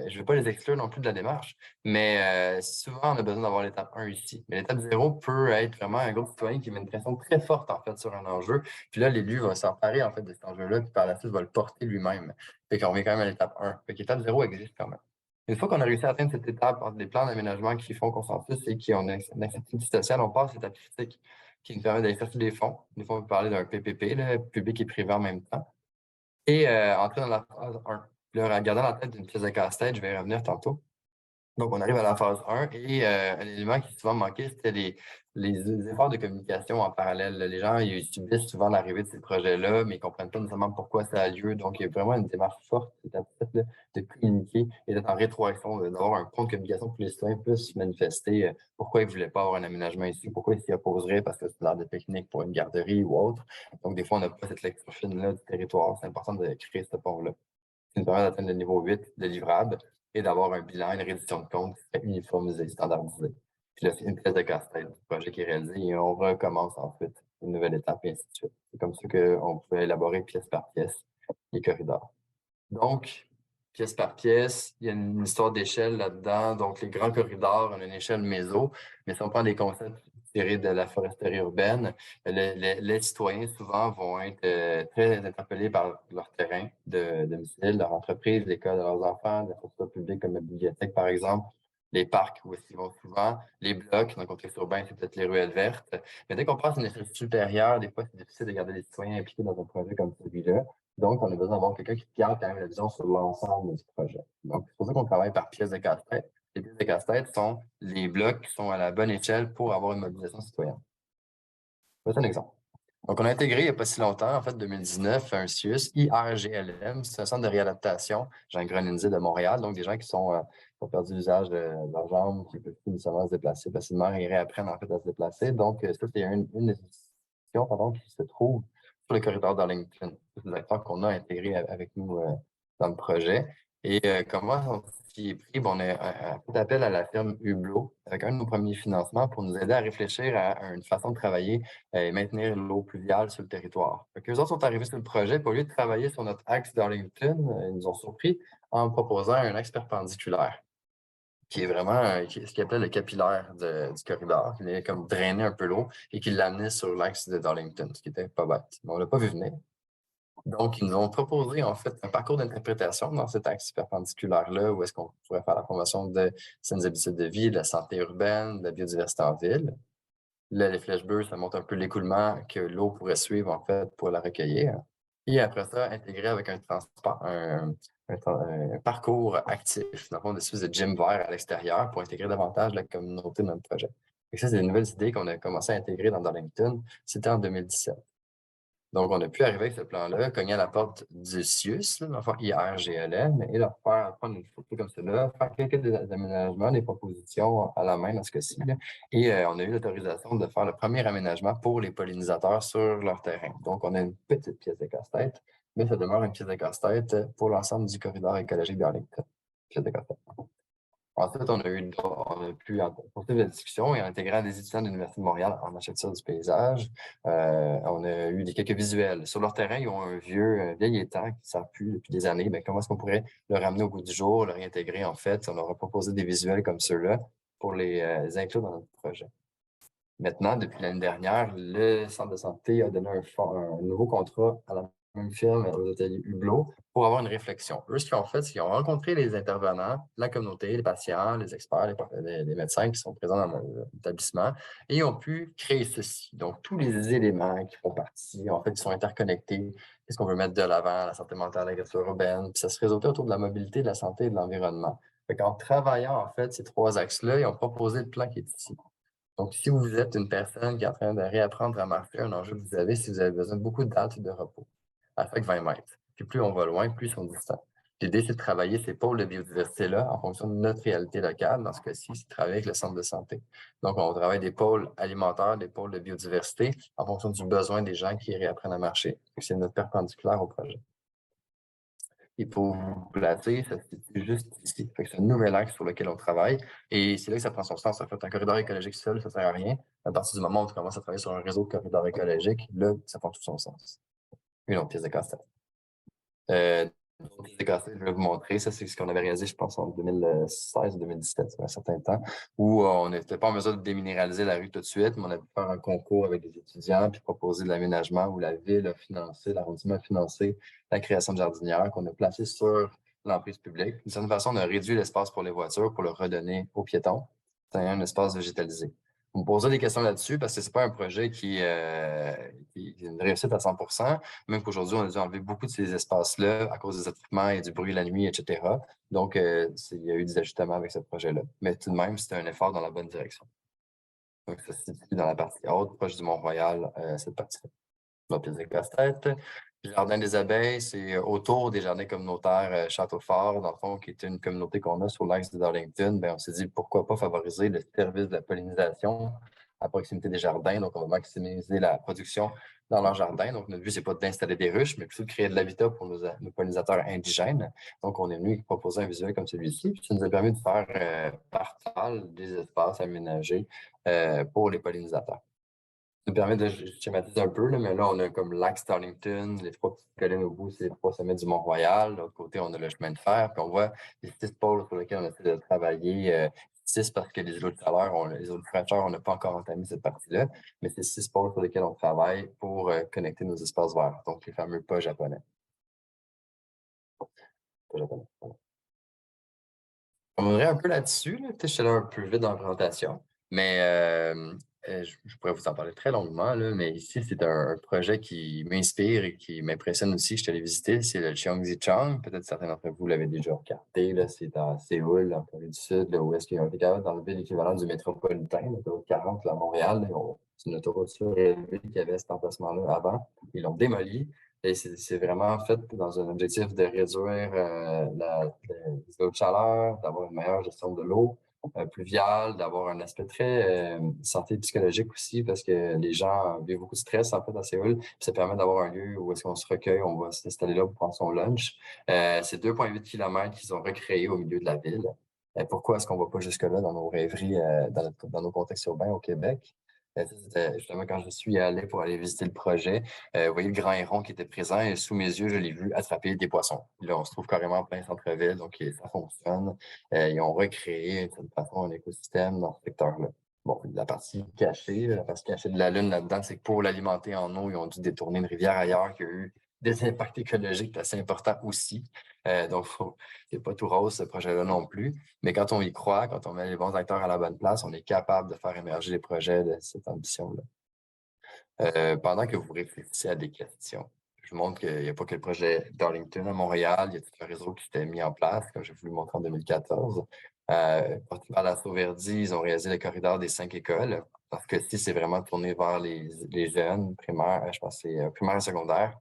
je ne veux pas les exclure non plus de la démarche, mais souvent, on a besoin d'avoir l'étape 1 ici. Mais l'étape zéro peut être vraiment un groupe citoyen qui met une pression très forte, en fait, sur un enjeu. Puis là, l'élu va s'emparer, en fait, de cet enjeu-là, puis par la suite, va le porter lui-même. Fait qu'on revient quand même à l'étape 1. Fait qu'étape zéro existe quand même. Une fois qu'on a réussi à atteindre cette étape entre des plans d'aménagement qui font consensus et qui ont une acceptabilité sociale, on passe à l'étape critique qui nous permet d'aller chercher des fonds. Des fois, on peut parler d'un PPP, là, public et privé en même temps. Et entrer dans la phase 1. Puis là, en gardant la tête d'une pièce de casse-tête, je vais y revenir tantôt. Donc, on arrive à la phase 1 et un élément qui souvent manquait, c'était les efforts de communication en parallèle. Les gens, ils subissent souvent l'arrivée de ces projets-là, mais ils ne comprennent pas nécessairement pourquoi ça a lieu. Donc, il y a vraiment une démarche forte, étape 7, là, de communiquer et d'être en rétroaction, d'avoir un point de communication pour que les citoyens puissent manifester pourquoi ils ne voulaient pas avoir un aménagement ici, pourquoi ils s'y opposeraient parce que c'est l'air de technique pour une garderie ou autre. Donc, des fois, on n'a pas cette lecture fine-là du territoire. C'est important de créer ce pont-là. Ça nous permet d'atteindre le niveau 8 de livrable et d'avoir un bilan, une reddition de compte qui serait uniformisé, standardisé. Puis là, c'est une pièce de casse-tête du projet qui est réalisé et on recommence ensuite une nouvelle étape et ainsi de suite. C'est comme ça qu'on pouvait élaborer pièce par pièce les corridors. Donc, pièce par pièce, il y a une histoire d'échelle là-dedans. Donc, les grands corridors, on a une échelle méso, mais si on prend des concepts tirés de la foresterie urbaine, les citoyens souvent vont être très interpellés par leur terrain de domicile, leur entreprise, l'école de leurs enfants, des infrastructures publiques comme la bibliothèque, par exemple, les parcs où ils vont souvent, les blocs, dans le contexte urbain, c'est peut-être les ruelles vertes. Mais dès qu'on passe à une échelle supérieure, des fois, c'est difficile de garder les citoyens impliqués dans un projet comme celui-là. Donc, on a besoin d'avoir quelqu'un qui garde quand même la vision sur l'ensemble du projet. Donc, c'est pour ça qu'on travaille par pièces de casse-tête. Les pièces de casse-tête sont les blocs qui sont à la bonne échelle pour avoir une mobilisation citoyenne. C'est un exemple. Donc, on a intégré il n'y a pas si longtemps, en fait, 2019, un CIUS, IRGLM, c'est un centre de réadaptation, Jean Greninzé de Montréal, donc des gens qui ont perdu l'usage de leurs jambes, qui ne peuvent plus nécessairement se déplacer facilement et réapprennent en fait à se déplacer. Donc, ça, c'est une des institutions qui se trouve sur le corridor d'Arlington. C'est des acteurs qu'on a intégrés avec nous dans le projet. Et comment s'y est pris? Bon, on a fait appel à la firme Hublot avec un de nos premiers financements pour nous aider à réfléchir à une façon de travailler et maintenir l'eau pluviale sur le territoire. Eux autres sont arrivés sur le projet, puis au lieu de travailler sur notre axe d'Arlington, ils nous ont surpris en me proposant un axe perpendiculaire, qui est vraiment ce qu'ils appelle le capillaire du corridor, qui est comme drainer un peu l'eau et qui l'amenait sur l'axe de Darlington, ce qui était pas bête. Mais on l'a pas vu venir. Donc, ils nous ont proposé, en fait, un parcours d'interprétation dans cet axe perpendiculaire-là, où est-ce qu'on pourrait faire la promotion de saines habitudes de vie, de la santé urbaine, de la biodiversité en ville. Là, les flèches bleues, ça montre un peu l'écoulement que l'eau pourrait suivre, en fait, pour la recueillir. Et après ça, intégrer avec un transport, un parcours actif, dans le fond, des espèces de gym vert à l'extérieur pour intégrer davantage la communauté dans le projet. Et ça, c'est des nouvelles idées qu'on a commencé à intégrer dans Darlington. C'était en 2017. Donc, on a pu arriver avec ce plan-là, cogner à la porte du CIUS, là, dans le fond IRGLM, et leur faire prendre une photo comme celle-là, faire quelques aménagements, des propositions à la main dans ce cas-ci. Là. Et on a eu l'autorisation de faire le premier aménagement pour les pollinisateurs sur leur terrain. Donc, on a une petite pièce de casse-tête, mais ça demeure une pièce de casse-tête pour l'ensemble du corridor écologique d'Arlington. Pièce de casse-tête. Ensuite, on a pu poursuivre la discussion et intégrer des étudiants de l'Université de Montréal en architecture du paysage. On a eu quelques visuels. Sur leur terrain, ils ont un vieil étang qui ne sert plus depuis des années. Mais comment est-ce qu'on pourrait le ramener au goût du jour, le réintégrer en fait? On leur a proposé des visuels comme ceux-là pour les inclure dans notre projet. Maintenant, depuis l'année dernière, le centre de santé a donné un nouveau contrat à la même firme, aux ateliers Hublot, pour avoir une réflexion. Eux, ce qu'ils ont fait, c'est qu'ils ont rencontré les intervenants, la communauté, les patients, les experts, les médecins qui sont présents dans l'établissement, et ils ont pu créer ceci. Donc, tous les éléments qui font partie, en fait, ils sont interconnectés. Qu'est-ce qu'on veut mettre de l'avant, la santé mentale, l'agriculture urbaine, puis ça se réseautait autour de la mobilité, de la santé et de l'environnement. En travaillant, en fait, ces trois axes-là, ils ont proposé le plan qui est ici. Donc, si vous êtes une personne qui est en train de réapprendre à marcher, un enjeu que vous avez, si vous avez besoin de beaucoup de dates de repos, à chaque 20 mètres. Puis plus on va loin, plus ils sont distants. L'idée, c'est de travailler ces pôles de biodiversité-là en fonction de notre réalité locale. Dans ce cas-ci, c'est de travailler avec le centre de santé. Donc, on travaille des pôles alimentaires, des pôles de biodiversité en fonction du besoin des gens qui réapprennent à marcher. C'est notre perpendiculaire au projet. Et pour vous placer, ça se situe juste ici. C'est un nouvel axe sur lequel on travaille. Et c'est là que ça prend son sens. En fait, un corridor écologique seul, ça ne sert à rien. À partir du moment où on commence à travailler sur un réseau de corridors écologiques, là, ça prend tout son sens. Une autre pièce de casse-tête. Une autre pièce de casse-tête, je vais vous montrer. Ça, c'est ce qu'on avait réalisé, je pense, en 2016 ou 2017, c'est un certain temps, où on n'était pas en mesure de déminéraliser la rue tout de suite, mais on a pu faire un concours avec des étudiants, puis proposer de l'aménagement où la ville a financé, l'arrondissement a financé la création de jardinières qu'on a placées sur l'emprise publique. D'une certaine façon, on a réduit l'espace pour les voitures pour le redonner aux piétons. C'est un espace végétalisé. Vous me posez des questions là-dessus parce que c'est pas un projet qui est une réussite à 100%. Même qu'aujourd'hui, on a dû enlever beaucoup de ces espaces-là à cause des attroupements et du bruit la nuit, etc. Donc, il y a eu des ajustements avec ce projet-là. Mais tout de même, c'était un effort dans la bonne direction. Donc, ça se situe dans la partie haute, proche du Mont-Royal, cette partie-là. La pièce de casse-tête. Le Jardin des abeilles, c'est autour des jardins communautaires Château-Fort, dans le fond, qui est une communauté qu'on a sur l'axe de Darlington. Ben, on s'est dit pourquoi pas favoriser le service de la pollinisation à proximité des jardins. Donc, on va maximiser la production dans leurs jardins. Donc, notre but, c'est pas d'installer des ruches, mais plutôt de créer de l'habitat pour nos pollinisateurs indigènes. Donc, on est venu proposer un visuel comme celui-ci. Puis ça nous a permis de faire partage des espaces aménagés pour les pollinisateurs. Ça nous permet de schématiser un peu, là, mais là, on a comme l'axe Darlington, les trois petites collines au bout, c'est les trois sommets du Mont-Royal. De l'autre côté, on a le chemin de fer, puis on voit les 6 pôles sur lesquels on essaie de travailler. 6 parce que les îlots de chaleur, les îlots de fraîcheur, on n'a pas encore entamé cette partie-là, mais c'est 6 pôles sur lesquels on travaille pour connecter nos espaces verts, donc les fameux pas japonais. Pas japonais. Voilà. On reviendrait un peu là-dessus, là. Peut-être que je suis allé un peu vite dans la présentation, mais je pourrais vous en parler très longuement, là, mais ici, c'est un projet qui m'inspire et qui m'impressionne aussi. Je suis allé visiter, c'est le Cheongzi-Chang. Peut-être certains d'entre vous l'avez déjà regardé. Là, c'est à Séoul, en Corée du Sud, là, où est-ce qu'ils ont été capables d'enlever l'équivalent du métropolitain, l'autoroute 40, là, à Montréal. Là, c'est une autoroute surélevée qui avait cet emplacement-là avant. Ils l'ont démoli. Et c'est vraiment fait dans un objectif de réduire les eaux de chaleur, d'avoir une meilleure gestion de l'eau, pluvial, d'avoir un aspect très santé psychologique aussi, parce que les gens vivent beaucoup de stress en fait à Séoul. Puis ça permet d'avoir un lieu où est-ce qu'on se recueille, on va s'installer là pour prendre son lunch. C'est 2,8 km qu'ils ont recréé au milieu de la ville. Pourquoi est-ce qu'on va pas jusque-là dans nos rêveries, dans nos contextes urbains au Québec? Ça, c'était justement quand je suis allé pour aller visiter le projet. Vous voyez le grand héron qui était présent et sous mes yeux, je l'ai vu attraper des poissons. Puis là, on se trouve carrément en plein centre-ville, donc ça fonctionne. Ils ont recréé d'une certaine façon un écosystème dans ce secteur-là. Bon, la partie cachée, la partie cachée de la Lune là-dedans, c'est que pour l'alimenter en eau, ils ont dû détourner une rivière ailleurs qui a eu des impacts écologiques assez importants aussi. Donc, c'est pas tout rose ce projet-là non plus. Mais quand on y croit, quand on met les bons acteurs à la bonne place, on est capable de faire émerger les projets de cette ambition-là. Pendant que vous réfléchissez à des questions, je vous montre qu'il n'y a pas que le projet Darlington à Montréal, il y a tout un réseau qui s'était mis en place, comme je vous le montre en 2014. Porté par la Sauverdi, ils ont réalisé le corridor des 5 écoles, parce que si c'est vraiment tourné vers les jeunes primaires, je pense que c'est primaire et secondaire.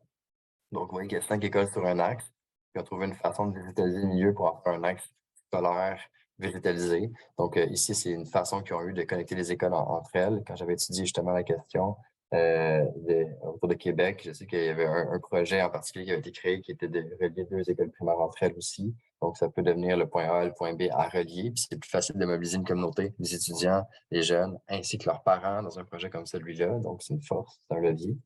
Donc, vous voyez qu'il y a 5 écoles sur un axe. Ils ont trouvé une façon de végétaliser le milieu pour en faire un axe scolaire végétalisé. Donc, ici, c'est une façon qu'ils ont eu de connecter les écoles entre elles. Quand j'avais étudié justement la question autour de Québec, je sais qu'il y avait un projet en particulier qui avait été créé qui était de relier 2 écoles primaires entre elles aussi. Donc, ça peut devenir le point A et le point B à relier. Puis, c'est plus facile de mobiliser une communauté, les étudiants, les jeunes, ainsi que leurs parents dans un projet comme celui-là. Donc, c'est une force, c'est un levier.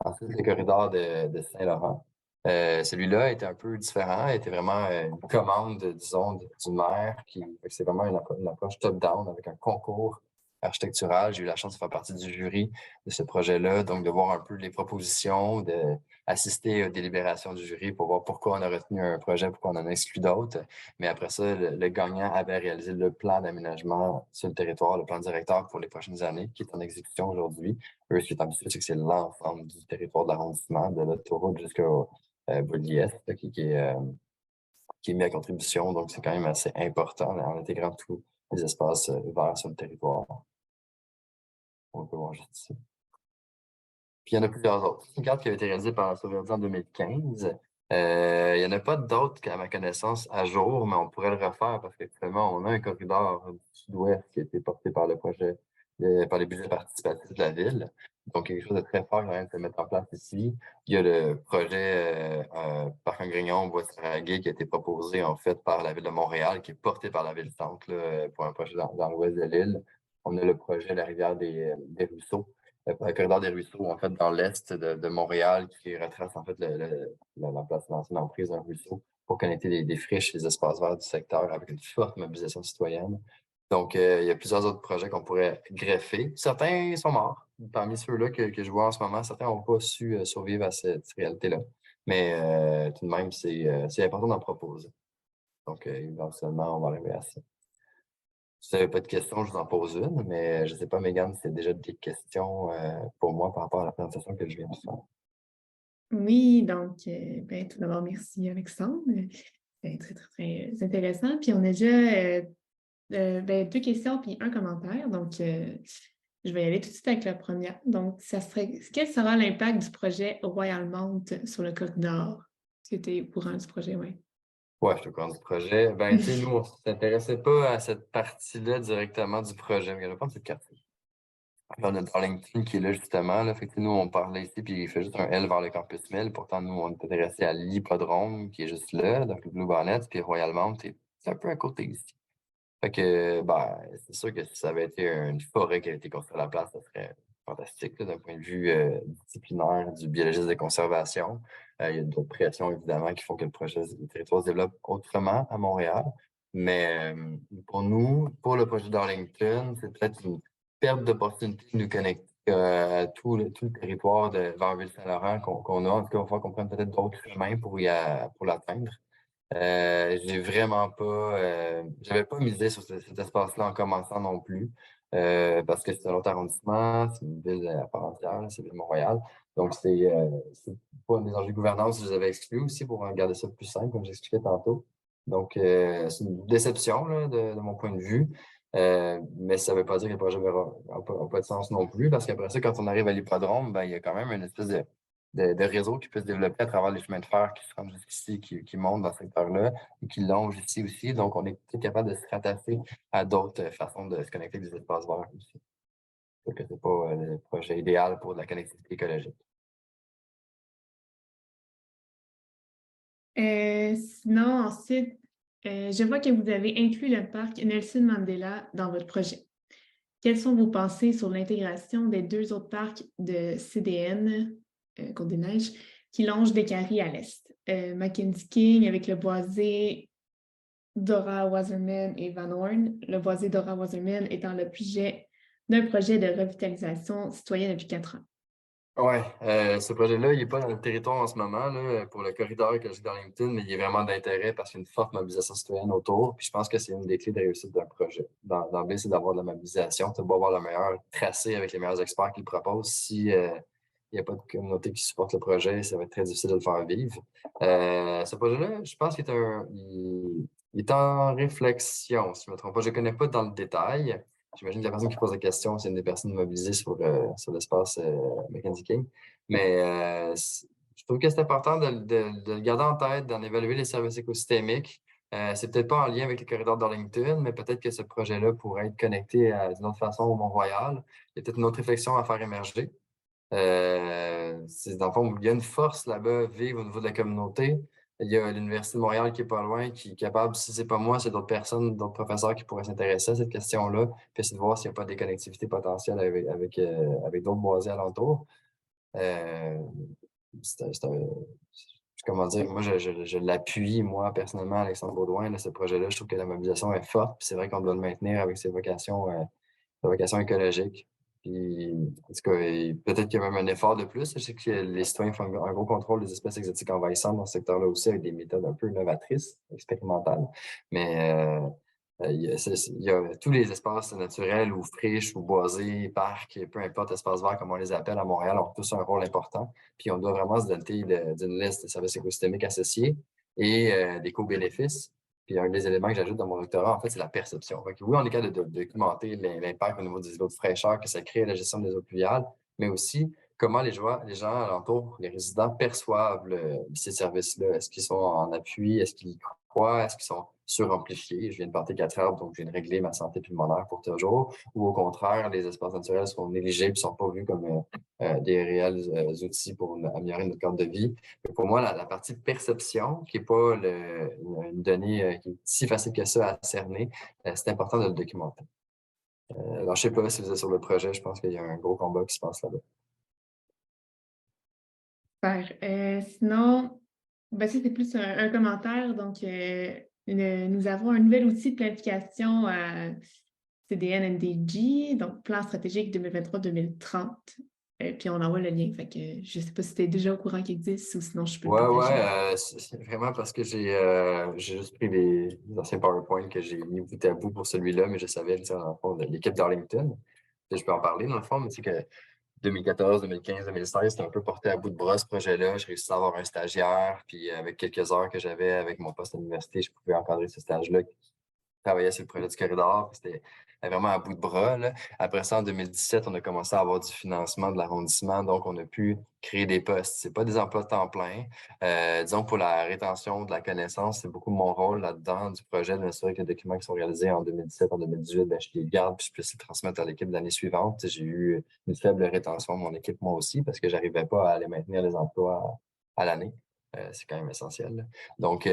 Ensuite, le corridor de Saint-Laurent. Celui-là était un peu différent, était vraiment une commande, disons, du maire. C'est vraiment une approche top-down avec un concours architectural. J'ai eu la chance de faire partie du jury de ce projet-là, donc de voir un peu les propositions, d'assister aux délibérations du jury pour voir pourquoi on a retenu un projet, pourquoi on en a exclu d'autres. Mais après ça, le gagnant avait réalisé le plan d'aménagement sur le territoire, le plan directeur pour les prochaines années, qui est en exécution aujourd'hui. Eux, ce qui est ambitieux, c'est que c'est l'ensemble du territoire de l'arrondissement, de l'autoroute jusqu'au Bourg-Liesse, qui est mis à contribution. Donc, c'est quand même assez important en intégrant tous les espaces verts sur le territoire. On peut voir juste ici. Puis, il y en a plusieurs autres. Une carte qui a été réalisée par la Sauverdi en 2015. Il n'y en a pas d'autres, à ma connaissance, à jour, mais on pourrait le refaire parce qu'actuellement, on a un corridor du sud-ouest qui a été porté par le projet, par les budgets participatifs de la ville. Donc, quelque chose de très fort quand même de se mettre en place ici. Il y a le projet Parc-en-Grignon, Bois-Saraguay qui a été proposé en fait par la ville de Montréal, qui est porté par la ville-centre pour un projet dans l'ouest de l'île. On a le projet La rivière des Ruisseaux, le corridor des ruisseaux, en fait, dans l'est de Montréal, qui retrace en fait l'emplacement, l'ancienne emprise d'un ruisseau pour connecter des friches, les espaces verts du secteur avec une forte mobilisation citoyenne. Donc, il y a plusieurs autres projets qu'on pourrait greffer. Certains sont morts. Parmi ceux-là que je vois en ce moment, certains n'ont pas su survivre à cette réalité-là. Mais tout de même, c'est important d'en proposer. Donc, éventuellement, on va arriver à ça. Si vous n'avez pas de questions, je vous en pose une, mais je ne sais pas, Mégane, si c'est déjà des questions pour moi par rapport à la présentation que je viens de faire. Oui, donc, tout d'abord, merci Alexandre. C'est très, très, très intéressant. Puis on a déjà 2 questions puis un commentaire. Donc, je vais y aller tout de suite avec la première. Donc, quel sera l'impact du projet Royal Mount sur le corridor? Est-ce que tu es au courant du projet? Oui. Ouais, je suis au courant du projet. Ben, tu sais, nous, on ne s'intéressait pas à cette partie-là directement du projet. Mais je vais prendre cette carte-ci. On a Darlington qui est là, justement. Là. Fait que, nous, on parlait ici, puis il fait juste un L vers le Campus Mill. Pourtant, nous, on est intéressés à l'hippodrome qui est juste là, donc le Blue Bonnet, puis Royal Mount, c'est un peu à côté ici. Fait que, ben, c'est sûr que si ça avait été une forêt qui avait été construite à la place, ça serait fantastique, là, d'un point de vue disciplinaire du biologiste de conservation. Il y a d'autres pressions, évidemment, qui font que le territoire se développe autrement à Montréal. Mais pour nous, pour le projet d'Arlington, c'est peut-être une perte d'opportunité de nous connecter à tout le territoire vers Ville-Saint-Laurent qu'on a. En tout cas, il va falloir qu'on prenne peut-être d'autres chemins pour l'atteindre. J'ai vraiment pas, j'avais pas misé sur cet espace-là en commençant non plus, parce que c'est un autre arrondissement, c'est une ville à part entière, là, c'est ville de Montréal. Donc, c'est pas des enjeux de gouvernance que je les avais exclus aussi pour garder ça plus simple, comme j'expliquais tantôt. Donc, c'est une déception là, de mon point de vue. Mais ça veut pas dire que le projet n'a pas de sens non plus, parce qu'après ça, quand on arrive à l'hippodrome, ben, il y a quand même une espèce de réseaux qui peut se développer à travers les chemins de fer qui se rendent jusqu'ici, qui montent dans ce secteur-là et qui longent ici aussi. Donc, on est capable de se rattacher à d'autres façons de se connecter avec des espaces verts aussi. Donc, c'est pas le projet idéal pour de la connectivité écologique. Sinon, ensuite, je vois que vous avez inclus le parc Nelson Mandela dans votre projet. Quelles sont vos pensées sur l'intégration des 2 autres parcs de CDN, Côte-des-Neiges, qui longent des Caries à l'est? Mackenzie King avec le boisé Dora Wasserman et Van Horn. Le boisé Dora Wasserman étant l'objet d'un projet de revitalisation citoyenne depuis 4 ans. Oui, ce projet-là, il n'est pas dans le territoire en ce moment là, pour le corridor écologique d'Arlington, mais il est vraiment d'intérêt parce qu'il y a une forte mobilisation citoyenne autour. Puis je pense que c'est une des clés de réussite d'un projet. D'emblée, c'est d'avoir de la mobilisation. Tu dois avoir le meilleur tracé avec les meilleurs experts qui le proposent. Si il n'y a pas de communauté qui supporte le projet, ça va être très difficile de le faire vivre. Ce projet-là, je pense il est en réflexion, si je ne me trompe pas. Je ne connais pas dans le détail. J'imagine que la personne qui pose la question, c'est une des personnes mobilisées sur l'espace Mackenzie King. Mais je trouve que c'est important de le garder en tête, d'en évaluer les services écosystémiques. C'est peut-être pas en lien avec les corridors d'Arlington, mais peut-être que ce projet-là pourrait être connecté d'une autre façon au Mont-Royal. Il y a peut-être une autre réflexion à faire émerger. Dans le fond, il y a une force là-bas, vive au niveau de la communauté. Il y a l'Université de Montréal qui est pas loin, qui est capable, si c'est pas moi, c'est d'autres personnes, d'autres professeurs qui pourraient s'intéresser à cette question-là, puis essayer de voir s'il n'y a pas des connectivités potentielles avec d'autres boisés alentours. Euh, comment dire, moi, je l'appuie, moi, personnellement, Alexandre Baudouin, là, ce projet-là. Je trouve que la mobilisation est forte, puis c'est vrai qu'on doit le maintenir avec ses vocations écologique. Puis, en tout cas, peut-être qu'il y a même un effort de plus. Je sais que les citoyens font un gros contrôle des espèces exotiques envahissantes dans ce secteur-là aussi avec des méthodes un peu novatrices, expérimentales. Mais il y a tous les espaces naturels ou friches ou boisés, parcs, peu importe, espaces verts comme on les appelle à Montréal, ont tous un rôle important. Puis on doit vraiment se doter d'une liste de services écosystémiques associés et des co-bénéfices. Puis un des éléments que j'ajoute dans mon doctorat, en fait, c'est la perception. Donc, oui, on est capable de documenter l'impact au niveau des îlots de fraîcheur que ça crée à la gestion des eaux pluviales, mais aussi comment les gens alentour, les résidents perçoivent ces services-là. Est-ce qu'ils sont en appui? Est-ce qu'ils y croient? Est-ce qu'ils sont suramplifiés? Je viens de planter 4 arbres, donc je viens de régler ma santé pulmonaire pour toujours. Ou au contraire, les espaces naturels sont négligés et ne sont pas vus comme des réels outils pour améliorer notre cadre de vie. Pour moi, la partie perception, qui n'est pas une donnée qui est si facile que ça à cerner, c'est important de le documenter. Alors, je ne sais pas si vous êtes sur le projet, je pense qu'il y a un gros combat qui se passe là-bas. Super. Sinon, ben, ça, c'est plus un commentaire. Donc, nous avons un nouvel outil de planification à CDN-NDG, donc Plan stratégique 2023-2030. Puis on envoie le lien. Fait que je ne sais pas si tu es déjà au courant qu'il existe ou sinon je peux le partager. C'est vraiment parce que j'ai juste pris les anciens PowerPoint que j'ai mis bout à bout pour celui-là, mais je savais, tu sais, dans le fond, de l'équipe d'Arlington. Je peux en parler, dans le fond, mais c'est que 2014, 2015, 2016, c'était un peu porté à bout de bras ce projet-là. Je réussi à avoir un stagiaire, puis avec quelques heures que j'avais avec mon poste à l'université, je pouvais encadrer ce stage-là travaillait sur le projet du corridor. C'était vraiment à bout de bras, là. Après ça, en 2017, on a commencé à avoir du financement de l'arrondissement, donc on a pu créer des postes. C'est pas des emplois de temps plein. Disons, pour la rétention de la connaissance, c'est beaucoup mon rôle là-dedans du projet de m'assurer que les documents qui sont réalisés en 2017, en 2018, ben, je les garde puis je puisse les transmettre à l'équipe de l'année suivante. J'ai eu une faible rétention de mon équipe, moi aussi, parce que j'arrivais pas à aller maintenir les emplois à l'année. C'est quand même essentiel, là. Donc,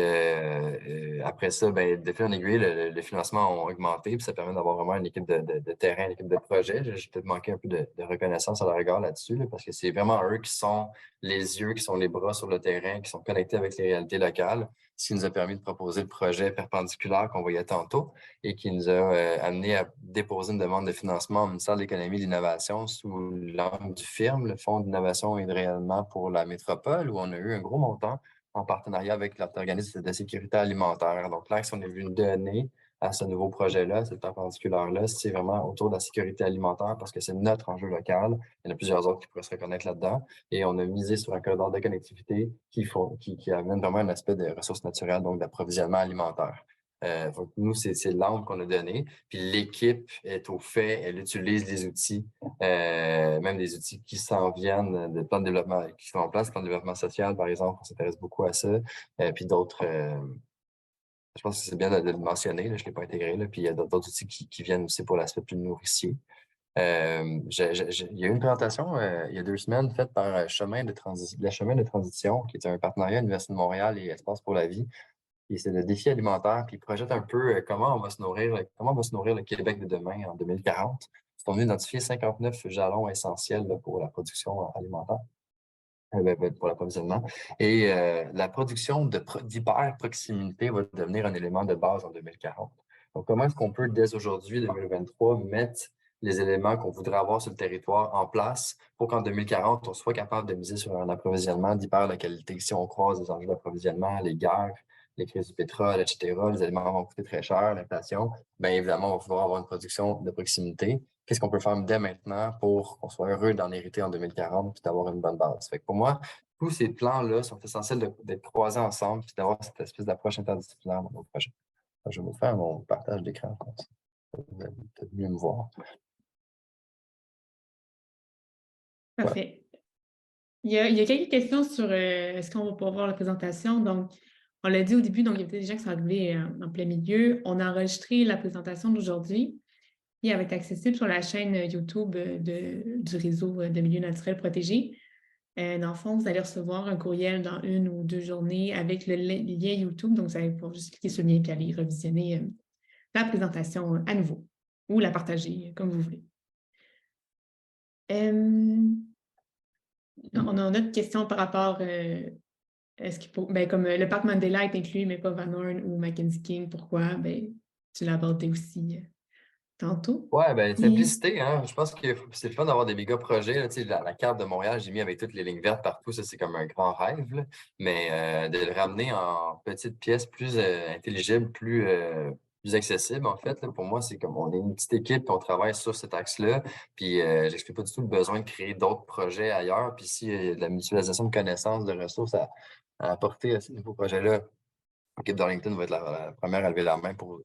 après ça, ben, de fil en aiguille, le financement a augmenté, puis ça permet d'avoir vraiment une équipe de terrain, une équipe de projet. J'ai peut-être manqué un peu de reconnaissance à leur égard là-dessus, là, parce que c'est vraiment eux qui sont les yeux, qui sont les bras sur le terrain, qui sont connectés avec les réalités locales, ce qui nous a permis de proposer le projet perpendiculaire qu'on voyait tantôt et qui nous a amené à déposer une demande de financement au ministère de l'Économie et de l'Innovation sous l'angle du FIRM, le Fonds d'innovation et de rayonnement pour la métropole, où on a eu un gros montant en partenariat avec l'organisme de sécurité alimentaire. Donc, là, si on est venu donner à ce nouveau projet-là, cette perpendiculaire-là, c'est vraiment autour de la sécurité alimentaire parce que c'est notre enjeu local. Il y en a plusieurs autres qui pourraient se reconnaître là-dedans. Et on a misé sur un corridor de connectivité qui amène vraiment un aspect de ressources naturelles, donc d'approvisionnement alimentaire. Donc nous, c'est l'angle qu'on a donné. Puis l'équipe est au fait, elle utilise les outils, même des outils qui s'en viennent, de plans de développement, qui sont en place, plan de développement social, par exemple, on s'intéresse beaucoup à ça. Puis d'autres, je pense que c'est bien de le mentionner, là, je ne l'ai pas intégré, là, puis il y a d'autres outils qui viennent aussi pour l'aspect plus nourricier. Il y a eu une présentation il y a 2 semaines faite par la Chemin de Transition, qui est un partenariat Université de Montréal et Espace pour la vie. Et c'est le défi alimentaire, puis il projette un peu comment on va se nourrir le Québec de demain en 2040. On a identifié 59 jalons essentiels là, pour la production alimentaire, pour l'approvisionnement. Et la production d'hyper-proximité va devenir un élément de base en 2040. Donc, comment est-ce qu'on peut, dès aujourd'hui, 2023, mettre les éléments qu'on voudrait avoir sur le territoire en place pour qu'en 2040, on soit capable de miser sur un approvisionnement d'hyper-localité. Si on croise les enjeux d'approvisionnement, les guerres, les crises du pétrole, etc., les aliments vont coûter très cher, l'inflation, bien évidemment, on va pouvoir avoir une production de proximité. Qu'est-ce qu'on peut faire dès maintenant pour qu'on soit heureux d'en hériter en 2040 puis d'avoir une bonne base? Fait que pour moi, tous ces plans-là sont essentiels d'être croisés ensemble puis d'avoir cette espèce d'approche interdisciplinaire dans nos projets. Je vais vous faire mon partage d'écran. Vous allez peut-être mieux me voir. Parfait. Il y a quelques questions sur est-ce qu'on va pouvoir voir la présentation. Donc, on l'a dit au début, donc il y a peut-être des gens qui sont arrivés en plein milieu. On a enregistré la présentation d'aujourd'hui et elle va être accessible sur la chaîne YouTube du réseau de milieux naturels protégés. Dans le fond, vous allez recevoir un courriel dans 1 ou 2 journées avec le lien YouTube. Donc, vous allez pouvoir juste cliquer sur le lien et aller revisionner la présentation à nouveau ou la partager comme vous voulez. On a une autre question par rapport est-ce que comme le parc Mandela est inclus, mais pas Van Horn ou Mackenzie King, pourquoi? Tu l'as abordé aussi tantôt. Ouais, ben Puis, simplicité, hein. Je pense que c'est le fun d'avoir des méga projets. Là. Tu sais, la carte de Montréal, j'ai mis avec toutes les lignes vertes partout. Ça, c'est comme un grand rêve. Là. Mais de le ramener en petites pièces plus intelligibles, plus accessibles, en fait. Là. Pour moi, c'est comme on est une petite équipe, puis on travaille sur cet axe-là. Puis j'explique pas du tout le besoin de créer d'autres projets ailleurs. Puis s'il y a de la mutualisation de connaissances, de ressources à apporter à ces nouveaux projets-là, l'équipe d'Arlington va être la première à lever la main pour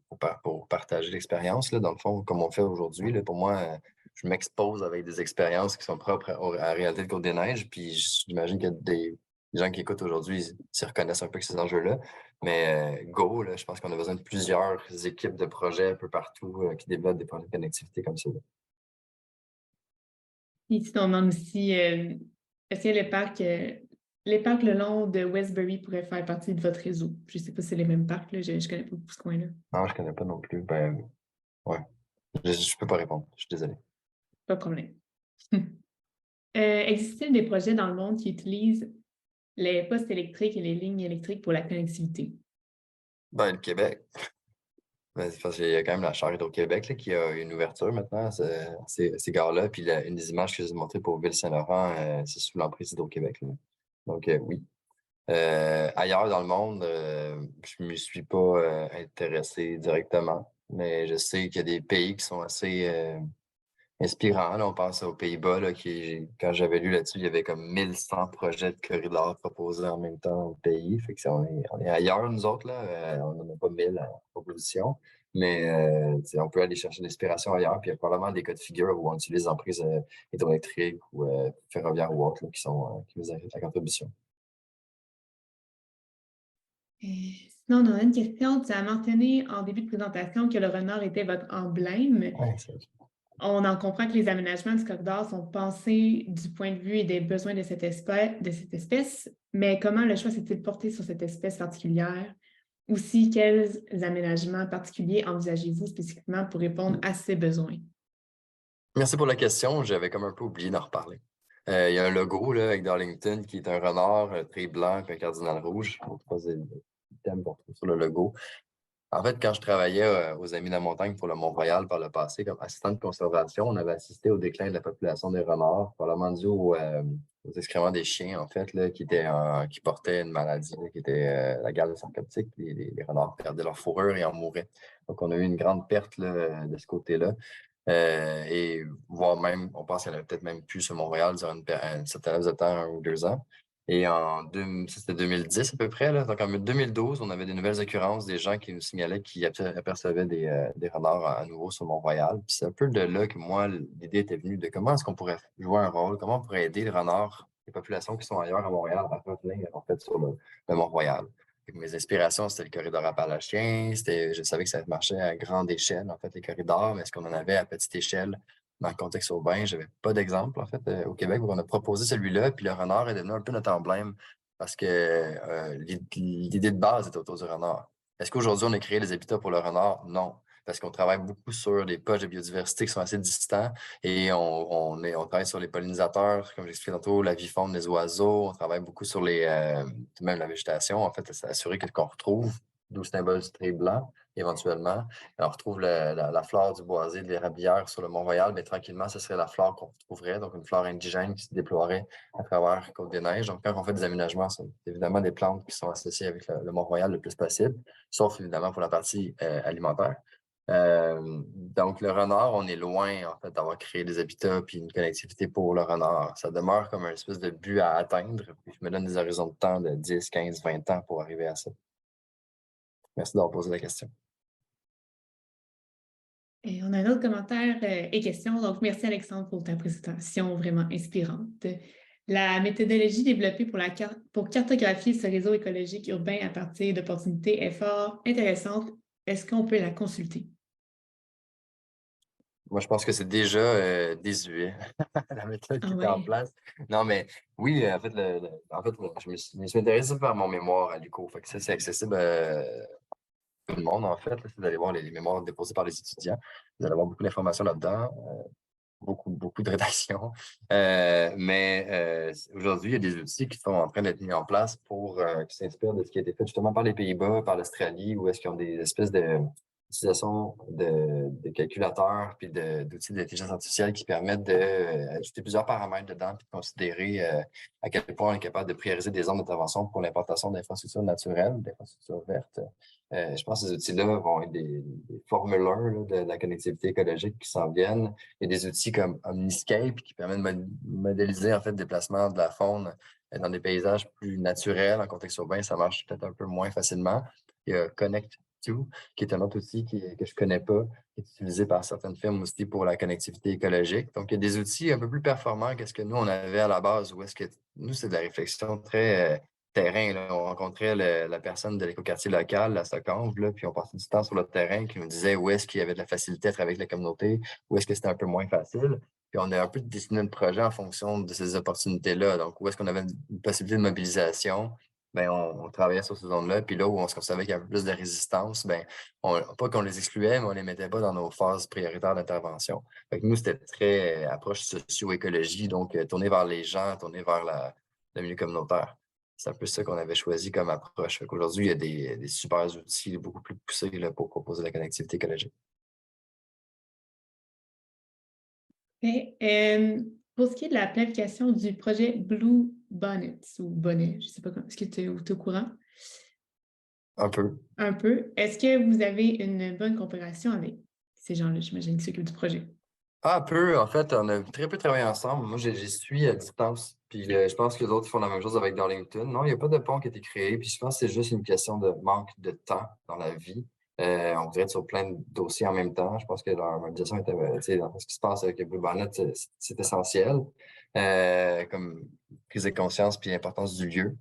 partager l'expérience. Dans le fond, comme on fait aujourd'hui, pour moi, je m'expose avec des expériences qui sont propres à la réalité de Côte-des-Neiges. Puis j'imagine que des gens qui écoutent aujourd'hui s'y reconnaissent un peu avec ces enjeux-là. Mais go, je pense qu'on a besoin de plusieurs équipes de projets un peu partout qui développent des projets de connectivité comme ça. ici, on demande aussi est-ce que les parcs le long de Westbury pourraient faire partie de votre réseau? Je ne sais pas si c'est les mêmes parcs, là, je ne connais pas beaucoup ce coin-là. Non, je connais pas non plus. Ben, ouais. Je peux pas répondre. Je suis désolé. Pas de problème. Existe-t-il des projets dans le monde qui utilisent les postes électriques et les lignes électriques pour la connectivité? Ben, le Québec. Ben, c'est parce qu'il y a quand même la Charte Hydro-Québec qui a une ouverture maintenant, ces gares-là. Puis une des images que je vous ai montrées pour Ville-Saint-Laurent, c'est sous l'emprise d'Hydro-Québec. Donc, oui. Ailleurs dans le monde, je ne m'y suis pas intéressé directement, mais je sais qu'il y a des pays qui sont assez inspirants. Là, on pense aux Pays-Bas, quand j'avais lu là-dessus, il y avait comme 1100 projets de corridors proposés en même temps au pays. Fait que on est ailleurs, nous autres, là. On n'en a pas 1000 en proposition. Mais on peut aller chercher l'inspiration ailleurs. Puis il y a probablement des cas de figure où on utilise des emprises hydroélectriques ou ferroviaires ou autres qui nous arrivent la contribution. Sinon, on a une question. Tu as mentionné en début de présentation que le renard était votre emblème. Ouais, On en comprend que les aménagements du corridor sont pensés du point de vue et des besoins de cette espèce, mais comment le choix s'est-il porté sur cette espèce particulière? Aussi, quels aménagements particuliers envisagez-vous spécifiquement pour répondre à ces besoins? Merci pour la question. J'avais comme un peu oublié d'en reparler. Il y a un logo là, avec Darlington qui est un renard, un trait blanc et un cardinal rouge. On trouve thème qu'on trouve sur le logo. En fait, quand je travaillais aux Amis de la montagne pour le Mont-Royal par le passé, comme assistant de conservation, on avait assisté au déclin de la population des renards, probablement dû aux excréments des chiens, en fait, là, qui portaient une maladie, là, qui était la gale sarcoptique. Les renards perdaient leur fourrure et en mouraient. Donc, on a eu une grande perte là, de ce côté-là. Et voire même, on pense qu'elle avait peut-être même pu sur Montréal durant une certaine laps de temps, 1 ou 2 ans. Et ça, c'était 2010 à peu près. Là. Donc, en 2012, on avait des nouvelles occurrences, des gens qui nous signalaient qu'ils apercevaient des renards à nouveau sur Mont-Royal. Puis c'est un peu de là que moi, l'idée était venue de comment est-ce qu'on pourrait jouer un rôle, comment on pourrait aider les renards, les populations qui sont ailleurs à Montréal, à revenir en fait sur le Mont-Royal. Mes inspirations, c'était le corridor appalachien. Je savais que ça marchait à grande échelle, en fait, les corridors, mais est-ce qu'on en avait à petite échelle? Dans le contexte urbain, je n'avais pas d'exemple, en fait, au Québec, où on a proposé celui-là, puis le renard est devenu un peu notre emblème parce que l'idée de base était autour du renard. Est-ce qu'aujourd'hui, on a créé des habitats pour le renard? Non, parce qu'on travaille beaucoup sur des poches de biodiversité qui sont assez distants et on travaille sur les pollinisateurs, comme j'expliquais tantôt, la vie faune des oiseaux, on travaille beaucoup sur même la végétation, en fait, c'est assurer que ce qu'on retrouve, d'où le symbole du trait blanc, éventuellement. On retrouve la flore du boisé de l'érablière sur le Mont-Royal, mais tranquillement, ce serait la flore qu'on retrouverait, donc une flore indigène qui se déploierait à travers Côte-des-Neiges. Donc, quand on fait des aménagements, c'est évidemment des plantes qui sont associées avec le Mont-Royal le plus possible, sauf évidemment pour la partie alimentaire. Donc, le renard, on est loin, en fait, d'avoir créé des habitats puis une connectivité pour le renard. Ça demeure comme un espèce de but à atteindre. Puis je me donne des horizons de temps de 10, 15, 20 ans pour arriver à ça. Merci d'avoir posé la question. Et on a un autre commentaire et question. Donc, merci Alexandre pour ta présentation vraiment inspirante. La méthodologie développée pour cartographier ce réseau écologique urbain à partir d'opportunités est fort intéressante. Est-ce qu'on peut la consulter? Moi, je pense que c'est déjà désuet, la méthode Ah qui était en ouais. place. Non, mais oui, en fait, je me suis intéressé par mon mémoire à l'UQO. Fait que ça, c'est accessible à tout le monde, en fait. Là, c'est d'aller voir les mémoires déposées par les étudiants. Vous allez avoir beaucoup d'informations là-dedans, beaucoup de rédactions. Mais aujourd'hui, il y a des outils qui sont en train d'être mis en place qui s'inspirent de ce qui a été fait justement par les Pays-Bas, par l'Australie, où est-ce qu'ils ont des espèces d'utilisation de calculateurs puis d'outils d'intelligence artificielle qui permettent d'ajouter plusieurs paramètres dedans puis de considérer à quel point on est capable de prioriser des zones d'intervention pour l'implantation d'infrastructures naturelles, d'infrastructures vertes. Je pense que ces outils-là vont être des Formule 1 là, de la connectivité écologique qui s'en viennent. Il y a des outils comme Omniscape qui permettent de modéliser en fait le déplacement de la faune dans des paysages plus naturels. En contexte urbain, ça marche peut-être un peu moins facilement. Il y a Connect2, qui est un autre outil que je connais pas, qui est utilisé par certaines firmes aussi pour la connectivité écologique. Donc, il y a des outils un peu plus performants que ce que nous, on avait à la base, où est-ce que nous, c'est de la réflexion très terrain. Là. On rencontrait la personne de l'écoquartier local, la Stockholm, là, puis on passait du temps sur le terrain qui nous disait où est-ce qu'il y avait de la facilité à travailler avec la communauté, où est-ce que c'était un peu moins facile. Puis on a un peu dessiné le projet en fonction de ces opportunités-là. Donc, où est-ce qu'on avait une possibilité de mobilisation? Ben, on travaillait sur ces zones-là. Puis là où on savait qu'il y avait plus de résistance, ben, pas qu'on les excluait, mais on ne les mettait pas dans nos phases prioritaires d'intervention. Fait que nous, c'était très approche socio-écologie, donc tourner vers les gens, tourner vers le milieu communautaire. C'est un peu ça qu'on avait choisi comme approche. Aujourd'hui, il y a des super outils beaucoup plus poussés là, pour proposer la connectivité écologique. Et, pour ce qui est de la planification du projet Blue Bonnets ou Bonnet, je ne sais pas comment, est-ce que tu es au courant? Un peu. Un peu. Est-ce que vous avez une bonne coopération avec ces gens-là, j'imagine, qui s'occupent du projet? Ah, peu, en fait, on a très peu travaillé ensemble. Moi, j'y suis à distance. Puis je pense que les autres font la même chose avec Darlington. Non, il n'y a pas de pont qui a été créé. Puis je pense que c'est juste une question de manque de temps dans la vie. On dirait être sur plein de dossiers en même temps. Je pense que leur mobilisation était, tu sais, dans ce qui se passe avec le Blue Bonnet, c'est essentiel. Comme prise de conscience puis l'importance du lieu.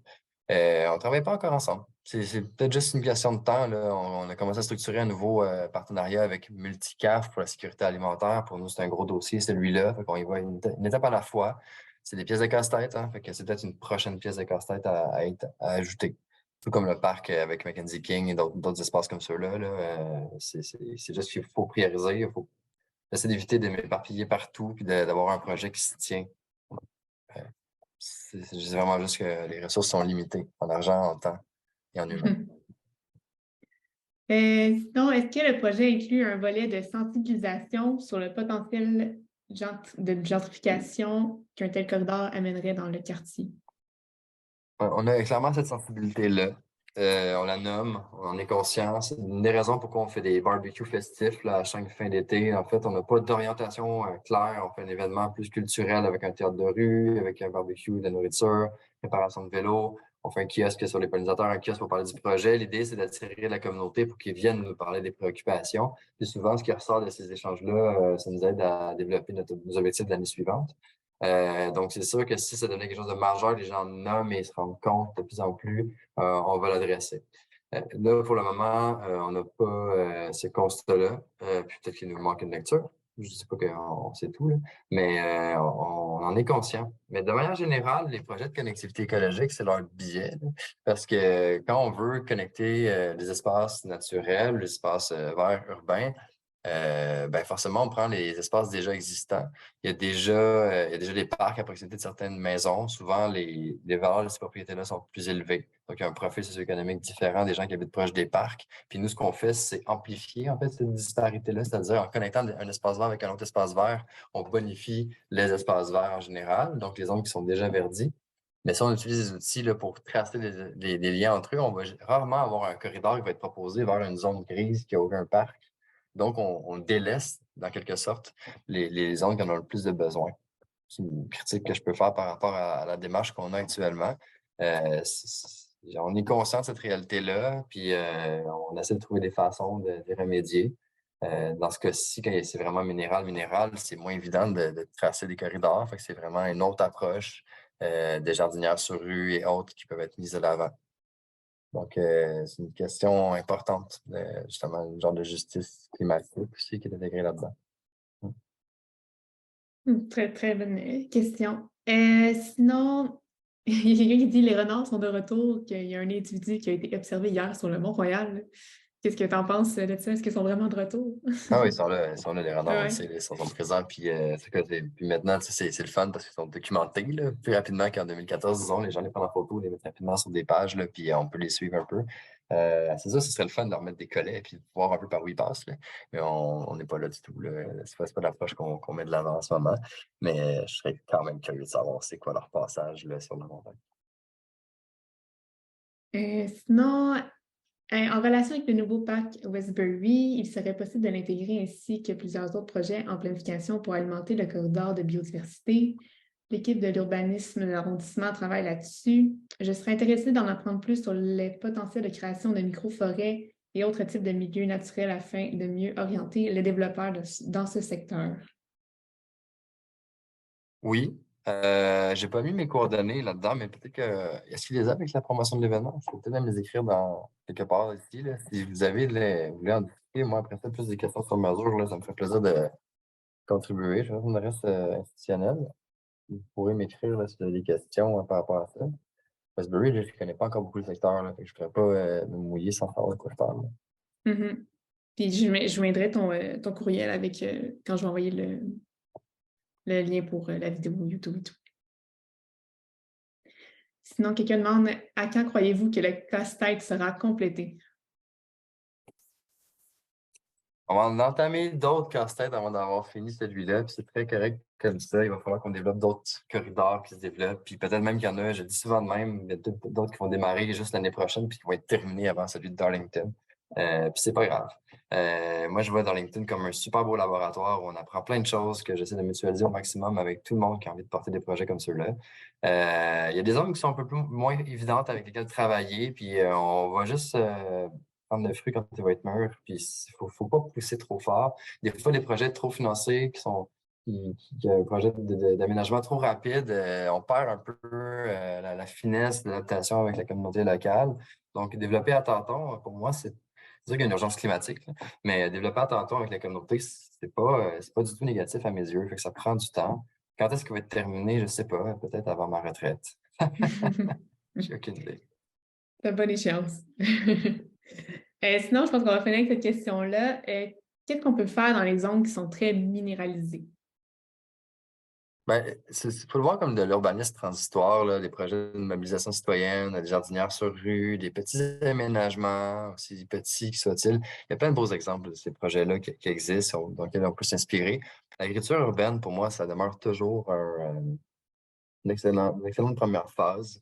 On ne travaille pas encore ensemble. C'est peut-être juste une question de temps. Là. On a commencé à structurer un nouveau partenariat avec Multicaf pour la sécurité alimentaire. Pour nous, c'est un gros dossier, celui-là. Fait qu'on y va une étape à la fois. C'est des pièces de casse-tête. Hein? Fait que c'est peut-être une prochaine pièce de casse-tête à ajouter. Tout comme le parc avec Mackenzie King et d'autres espaces comme ceux-là. Là, c'est juste qu'il faut prioriser. Il faut essayer d'éviter de m'éparpiller partout et d'avoir un projet qui se tient. Euh, c'est vraiment juste que les ressources sont limitées en argent, en temps et en humain. Sinon, est-ce que le projet inclut un volet de sensibilisation sur le potentiel de gentrification qu'un tel corridor amènerait dans le quartier? On a clairement cette sensibilité-là. on la nomme, on en est conscient. C'est une des raisons pourquoi on fait des barbecues festifs là, à chaque fin d'été. En fait, on n'a pas d'orientation claire. On fait un événement plus culturel avec un théâtre de rue, avec un barbecue, de la nourriture, préparation de vélo. On fait un kiosque sur les pollinisateurs, un kiosque pour parler du projet. L'idée, c'est d'attirer la communauté pour qu'ils viennent nous parler des préoccupations. Puis souvent, ce qui ressort de ces échanges-là, ça nous aide à développer nos objectifs de l'année suivante. Donc, c'est sûr que si ça devenait quelque chose de majeur, les gens nomment et se rendent compte de plus en plus, on va l'adresser. Là, pour le moment, on n'a pas ces constats-là. Puis peut-être qu'il nous manque une lecture. Je ne dis pas qu'on sait tout, là, mais on en est conscient. Mais de manière générale, les projets de connectivité écologique, c'est leur biais. Là, parce que quand on veut connecter les espaces naturels, les espaces verts urbains, ben forcément, on prend les espaces déjà existants. Il y a déjà des parcs à proximité de certaines maisons. Souvent, les valeurs de ces propriétés-là sont plus élevées. Donc, il y a un profil socio-économique différent des gens qui habitent proche des parcs. Puis nous, ce qu'on fait, c'est amplifier en fait cette disparité-là, c'est-à-dire en connectant un espace vert avec un autre espace vert, on bonifie les espaces verts en général, donc les zones qui sont déjà verdies. Mais si on utilise des outils là, pour tracer des liens entre eux, on va rarement avoir un corridor qui va être proposé vers une zone grise qui n'a aucun parc. Donc, on délaisse, dans quelque sorte, les zones qui en ont le plus de besoin. C'est une critique que je peux faire par rapport à la démarche qu'on a actuellement. On est conscient de cette réalité-là, puis on essaie de trouver des façons de remédier. Dans ce cas-ci, quand c'est vraiment minéral, c'est moins évident de tracer des corridors. Fait que c'est vraiment une autre approche, des jardinières sur rue et autres qui peuvent être mises de l'avant. Donc, c'est une question importante, justement, une genre de justice climatique aussi qui est intégrée là-dedans. Très, très bonne question. Sinon, il y a quelqu'un qui dit les renards sont de retour, qu'il y a un individu qui a été observé hier sur le Mont-Royal. Qu'est-ce que tu en penses de ça? Est-ce qu'ils sont vraiment de retour? Ah oui, ils sont là, les renards, Ouais. ils sont présents. Puis, puis maintenant, tu sais, c'est le fun parce qu'ils sont documentés là, plus rapidement qu'en 2014, disons. Les gens les prennent en photo, les mettent rapidement sur des pages, là, puis on peut les suivre un peu. C'est ça, ce serait le fun de leur mettre des collets et puis de voir un peu par où ils passent. Là. Mais on n'est pas là du tout. Là. C'est pas l'approche qu'on met de l'avant en ce moment. Mais je serais quand même curieux de savoir c'est quoi leur passage là, sur le montagne. Sinon, en relation avec le nouveau parc Westbury, il serait possible de l'intégrer ainsi que plusieurs autres projets en planification pour alimenter le corridor de biodiversité. L'équipe de l'urbanisme de l'arrondissement travaille là-dessus. Je serais intéressée d'en apprendre plus sur les potentiels de création de micro-forêts et autres types de milieux naturels afin de mieux orienter les développeurs dans ce secteur. Oui, j'ai pas mis mes coordonnées là-dedans, mais peut-être que est-ce qu'il les a avec la promotion de l'événement? Je peux peut-être même les écrire dans quelque part ici. Là. Si vous avez vous voulez en discuter, moi après ça, plus des questions sur mesure, là, ça me fait plaisir de contribuer. Je me reste institutionnel. Vous pourrez m'écrire là, si vous avez des questions par rapport à ça. Westbury, là, je ne connais pas encore beaucoup le secteur, là, fait que je ne pourrais pas me mouiller sans savoir de quoi je parle. Mhm. Puis je mettrai ton courriel avec quand je vais envoyer le lien pour la vidéo YouTube et tout. Sinon, quelqu'un demande à quand croyez-vous que le casse-tête sera complété? On va en entamer d'autres casse-têtes avant d'avoir fini celui-là, puis c'est très correct comme ça. Il va falloir qu'on développe d'autres corridors qui se développent, puis peut-être même qu'il y en a, je dis souvent de même, il y a peut-être d'autres qui vont démarrer juste l'année prochaine, puis qui vont être terminés avant celui de Darlington. Puis c'est pas grave. Moi, je vois Darlington comme un super beau laboratoire où on apprend plein de choses que j'essaie de mutualiser au maximum avec tout le monde qui a envie de porter des projets comme ceux-là. Il y a des zones qui sont un peu moins évidentes avec lesquelles travailler, puis on va juste prendre le fruit quand il va être mûr, puis faut pas pousser trop fort. Des fois, des projets trop financés qui un projet d'aménagement trop rapide, on perd un peu la finesse de l'adaptation avec la communauté locale. Donc, développer à tâtons, pour moi, c'est sûr qu'il y a une urgence climatique, là, mais développer à tâtons avec la communauté, c'est pas du tout négatif à mes yeux. Fait que ça prend du temps. Quand est-ce qu'il va être terminé? Je sais pas. Peut-être avant ma retraite. J'ai aucune idée. T'as bonne échéance. Sinon, je pense qu'on va finir avec cette question-là. Qu'est-ce qu'on peut faire dans les zones qui sont très minéralisées? Ben, faut le voir comme de l'urbanisme transitoire, là, des projets de mobilisation citoyenne, des jardinières sur rue, des petits aménagements, aussi petits qui soient-ils. Il y a plein de beaux exemples de ces projets-là qui existent, dans lesquels on peut s'inspirer. L'agriculture urbaine, pour moi, ça demeure toujours une excellente première phase.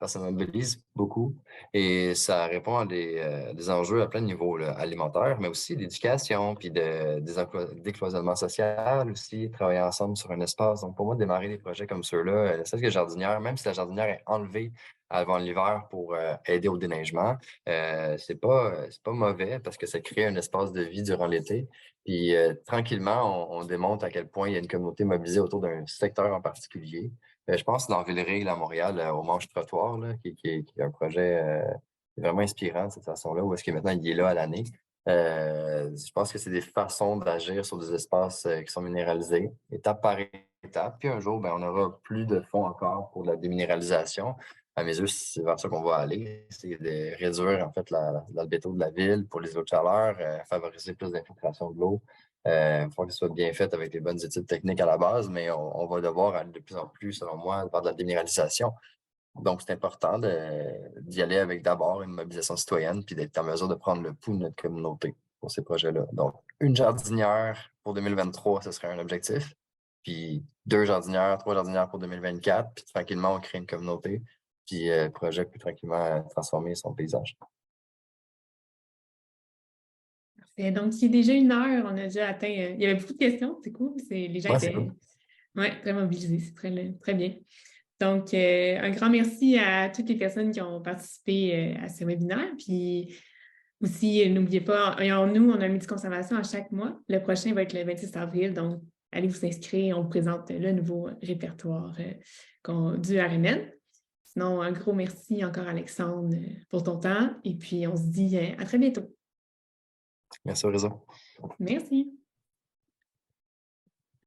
Ça mobilise beaucoup et ça répond à des enjeux à plein de niveaux, là, alimentaires, mais aussi d'éducation, puis décloisonnement social aussi, travailler ensemble sur un espace. Donc, pour moi, démarrer des projets comme ceux-là, c'est que jardinière, même si la jardinière est enlevée avant l'hiver pour aider au déneigement, c'est pas mauvais parce que ça crée un espace de vie durant l'été. Puis tranquillement, on démontre à quel point il y a une communauté mobilisée autour d'un secteur en particulier. Je pense dans Villeray, à Montréal, au Manche-Trottoir, là, qui est un projet vraiment inspirant de cette façon-là, où est-ce que maintenant il est là à l'année. Je pense que c'est des façons d'agir sur des espaces qui sont minéralisés, étape par étape. Puis un jour, ben, on aura plus de fonds encore pour la déminéralisation. À mes yeux, c'est vers ça qu'on va aller, c'est de réduire en fait l'albédo de la ville pour les eaux de chaleur, favoriser plus d'infiltration de l'eau. Il faut que ce soit bien fait avec les bonnes études techniques à la base, mais on va devoir aller de plus en plus, selon moi, vers de la déminéralisation. Donc, c'est important d'y aller avec d'abord une mobilisation citoyenne, puis d'être en mesure de prendre le pouls de notre communauté pour ces projets-là. Donc, une jardinière pour 2023, ce serait un objectif. Puis 2 jardinières, 3 jardinières pour 2024, puis tranquillement, on crée une communauté, puis le projet peut tranquillement transformer son paysage. Et donc, il est déjà 1 heure, on a déjà atteint. Il y avait beaucoup de questions, c'est cool. Les gens Ouais, c'est étaient cool. très mobilisés, c'est très bien. Donc, un grand merci à toutes les personnes qui ont participé à ce webinaire. Puis aussi, n'oubliez pas, nous, on a un midi conservation à chaque mois. Le prochain va être le 26 avril. Donc, allez vous inscrire. On vous présente le nouveau répertoire du RNN. Sinon, un gros merci encore, Alexandre, pour ton temps. Et puis, on se dit à très bientôt. Merci au réseau. Merci.